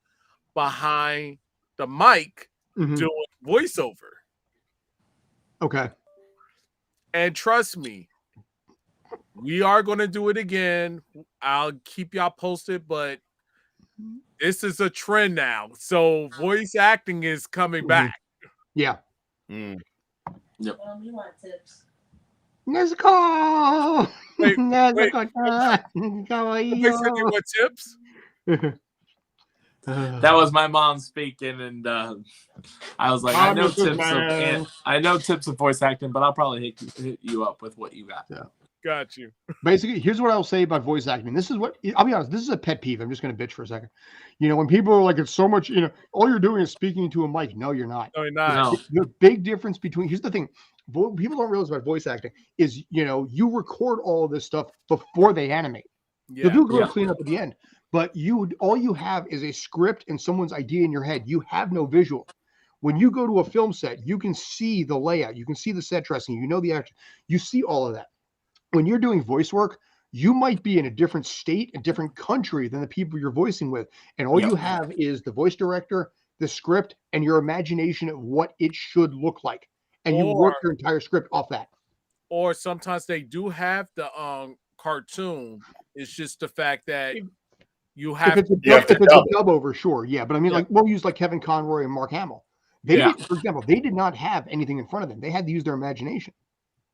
behind the mic doing voiceover. Okay. And trust me, we are going to do it again. I'll keep y'all posted, but this is a trend now. So voice acting is coming back. Yeah. Yep. You want tips? Nezuko! Wait. Nezuko! What tips? That was my mom speaking, and I was like, I know tips of voice acting, but I'll probably hit you up with what you got. Yeah. Got you. Basically, here's what I'll say about voice acting. This is what I'll be honest. This is a pet peeve. I'm just going to bitch for a second. When people are like, it's so much. All you're doing is speaking to a mic. No, you're not. No, you're not. No. The big difference between here's the thing. People don't realize about voice acting is you record all of this stuff before they animate. Yeah. They'll do a little cleanup at the end, but all you have is a script and someone's idea in your head. You have no visual. When you go to a film set, you can see the layout, you can see the set dressing, the action, you see all of that. When you're doing voice work, you might be in a different state, a different country than the people you're voicing with. And all you have is the voice director, the script, and your imagination of what it should look like. And you work your entire script off that. Or sometimes they do have the cartoon. It's just the fact that you have if it's a dub over, sure. Yeah. But I mean, we'll use like Kevin Conroy and Mark Hamill. For example, they did not have anything in front of them. They had to use their imagination.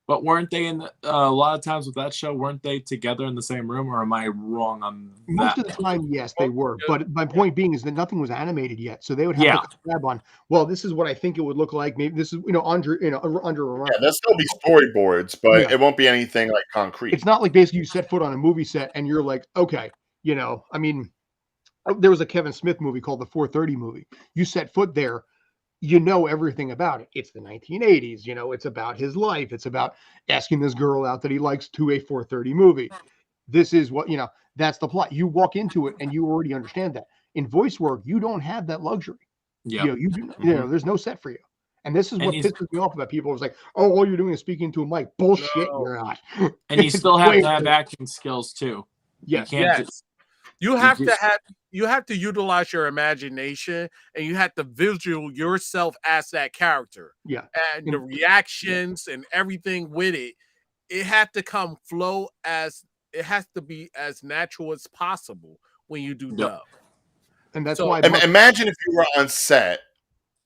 But weren't they a lot of times with that show? Weren't they together in the same room, or am I wrong on that? Most of the time, yes, they were. But my point being is that nothing was animated yet, so they would have to grab on. Well, this is what I think it would look like. Maybe this is under. There'll still be storyboards, but it won't be anything like concrete. It's not like basically you set foot on a movie set and you're like, okay, I mean, there was a Kevin Smith movie called the 4:30 movie. You set foot there. Everything about it. It's the 1980s. It's about his life. It's about asking this girl out that he likes to a 4:30 movie. This is what, that's the plot. You walk into it and you already understand that. In voice work, you don't have that luxury. Yeah. There's no set for you. And this is what pisses me off about people. It's like, oh, all you're doing is speaking to a mic. Bullshit, you're not. And you still have to have acting skills too. Yes. You have to utilize your imagination, and you have to visual yourself as that character. Yeah. And the reactions and everything with it, it has to be as natural as possible when you do dub. And that's why imagine if you were on set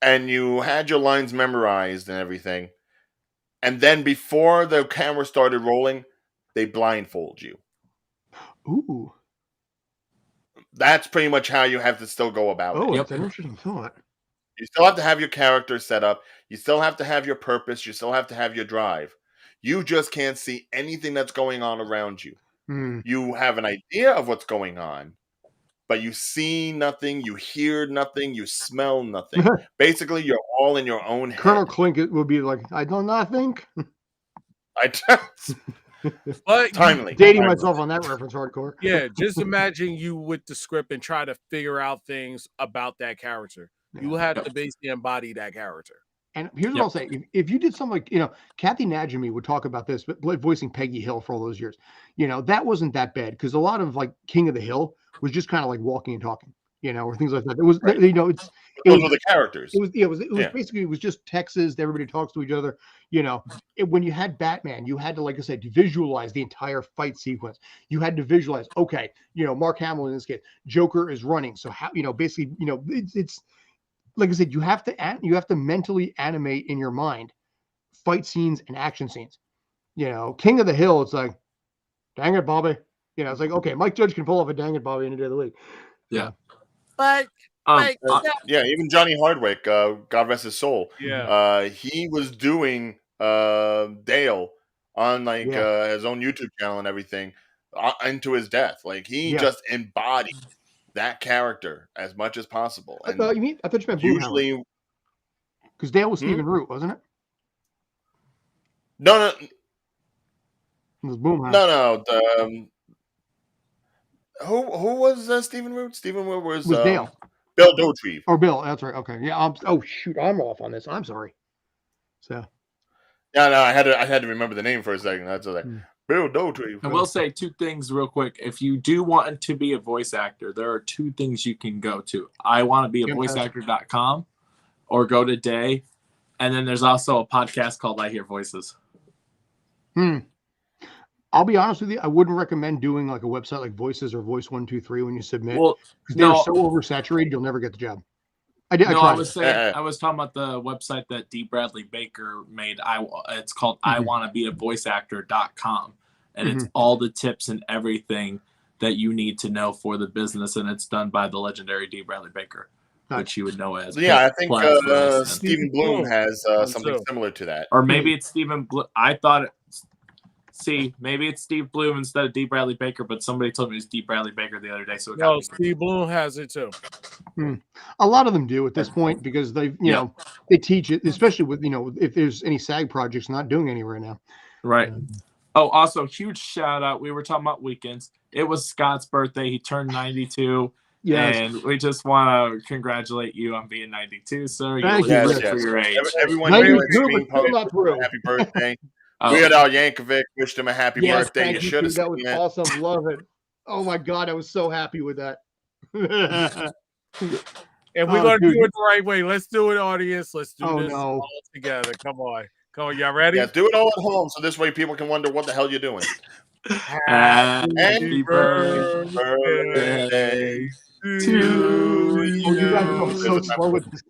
and you had your lines memorized and everything, and then before the camera started rolling, they blindfold you. Ooh. That's pretty much how you have to still go about it. Oh, that's an interesting thought. You still have to have your character set up. You still have to have your purpose. You still have to have your drive. You just can't see anything that's going on around you. You have an idea of what's going on, but you see nothing, you hear nothing, you smell nothing. Basically, you're all in your own head. Colonel Klink will be like, I do not think. But timely. Dating myself on that reference hardcore. Yeah, just imagine you with the script and try to figure out things about that character. You have to basically embody that character. And here's what I'll say. If you did something like, Kathy Najimy would talk about this, but voicing Peggy Hill for all those years, that wasn't that bad because a lot of like King of the Hill was just kind of like walking and talking, or things like that. It was, those were the characters. It was basically, it was just Texas. Everybody talks to each other. When you had Batman, you had to, like I said, visualize the entire fight sequence. You had to visualize, okay, Mark Hamill in this case, Joker is running. So how, basically, it's like I said, you have to mentally animate in your mind fight scenes and action scenes. King of the Hill, it's like, dang it, Bobby. It's like, okay, Mike Judge can pull off a dang it, Bobby any day of the week. Yeah. But even Johnny Hardwick, God rest his soul. Yeah. He was doing Dale on his own YouTube channel and everything into his death. Like he just embodied that character as much as possible. I thought you meant usually because Dale was Stephen Root, wasn't it? No. It was Boomhauer. No. Who was Stephen Root? Stephen Root was Dale. Bill Dauterive. Or Bill, that's right. Okay, yeah. I'm off on this. I'm sorry. So. Yeah, no, I had to remember the name for a second. That's like Bill Dauterive. I will say two things real quick. If you do want to be a voice actor, there are two things you can go to. I want to be a voiceactor.com or go to Day. And then there's also a podcast called I Hear Voices. I'll be honest with you. I wouldn't recommend doing like a website like Voices or Voice 123 when you submit. Well, because they're so oversaturated, you'll never get the job. I was talking about the website that D. Bradley Baker made. It's called iwannabeavoiceactor.com. And it's all the tips and everything that you need to know for the business. And it's done by the legendary D. Bradley Baker, which you would know as. Yeah, I think Stephen Bloom has something similar to that. Or maybe it's Stephen Bloom. I thought See, maybe it's Steve Bloom instead of D. Bradley Baker, but somebody told me it was D. Bradley Baker the other day. So no, Steve Bloom has it too. A lot of them do at this point because they, you know, they teach it, especially with, you know, if there's any SAG projects not doing any right now. Right. Oh, also, huge shout out. We were talking about weekends. It was Scott's birthday. He turned 92. Yes. And we just want to congratulate you on being 92, sir. Thank you. Yes. For your age. Everyone happy birthday. Weird Al Yankovic wished him a happy birthday. You should have seen that. Was awesome. Love it. Oh my God, I was so happy with that. And we're gonna do it the right way. Let's do it, audience. Let's do this all together. Come on, y'all ready? Yeah, do it all at home, so this way people can wonder what the hell you're doing. Happy birthday to you. You guys are so slow with this.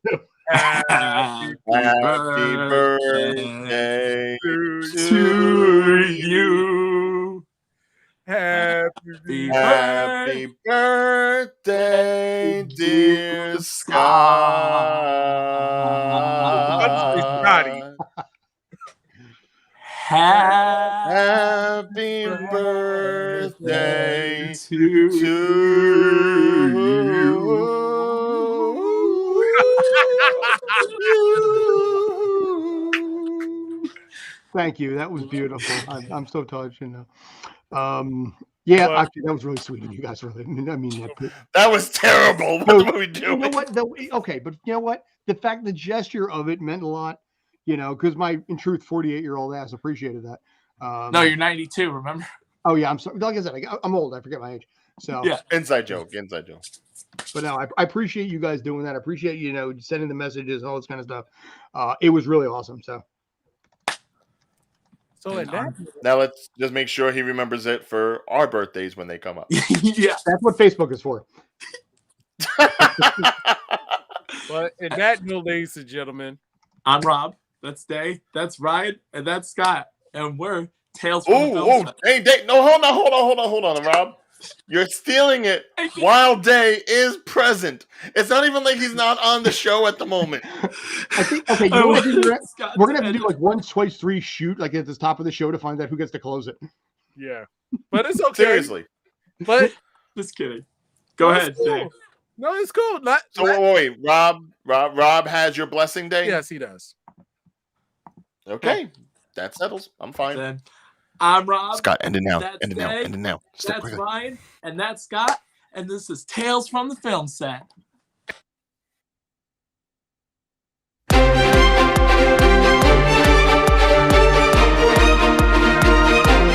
Happy birthday to you. Happy birthday, dear Scott. Happy birthday to you. Thank you. That was beautiful. I'm so touched. You know. Yeah, actually, that was really sweet of you guys. Really, I mean that was terrible. What were we doing? You know what? Okay, but you know what? The fact, the gesture of it meant a lot. You know, because my, in truth, 48-year-old ass appreciated that. No, you're 92. Remember? Oh yeah, I'm sorry. Like I said, I'm old. I forget my age. So yeah, inside joke. But no, I appreciate you guys doing that. I appreciate, you know, sending the messages, all this kind of stuff. It was really awesome. So now let's just make sure he remembers it for our birthdays when they come up. Yeah, that's what Facebook is for. Well, and that, ladies and gentlemen, I'm Rob. That's Day. That's Ryan, and that's Scott. And we're Tales from the Film Set. Hey, Day. No, hold on, Rob. You're stealing it while Day is present. It's not even like he's not on the show at the moment. I think, okay, you know what we're going to have to do like 1, 2, 3 shoot like at the top of the show to find out who gets to close it. Yeah. But it's okay. Seriously. But just kidding. Go ahead, Day. No, it's cool. Wait, Rob has your blessing, Day? Yes, he does. Okay. That settles. I'm fine. Then I'm Rob. Scott, end it now. That's End it now. Ryan, and that's Scott. And this is Tales from the Film Set.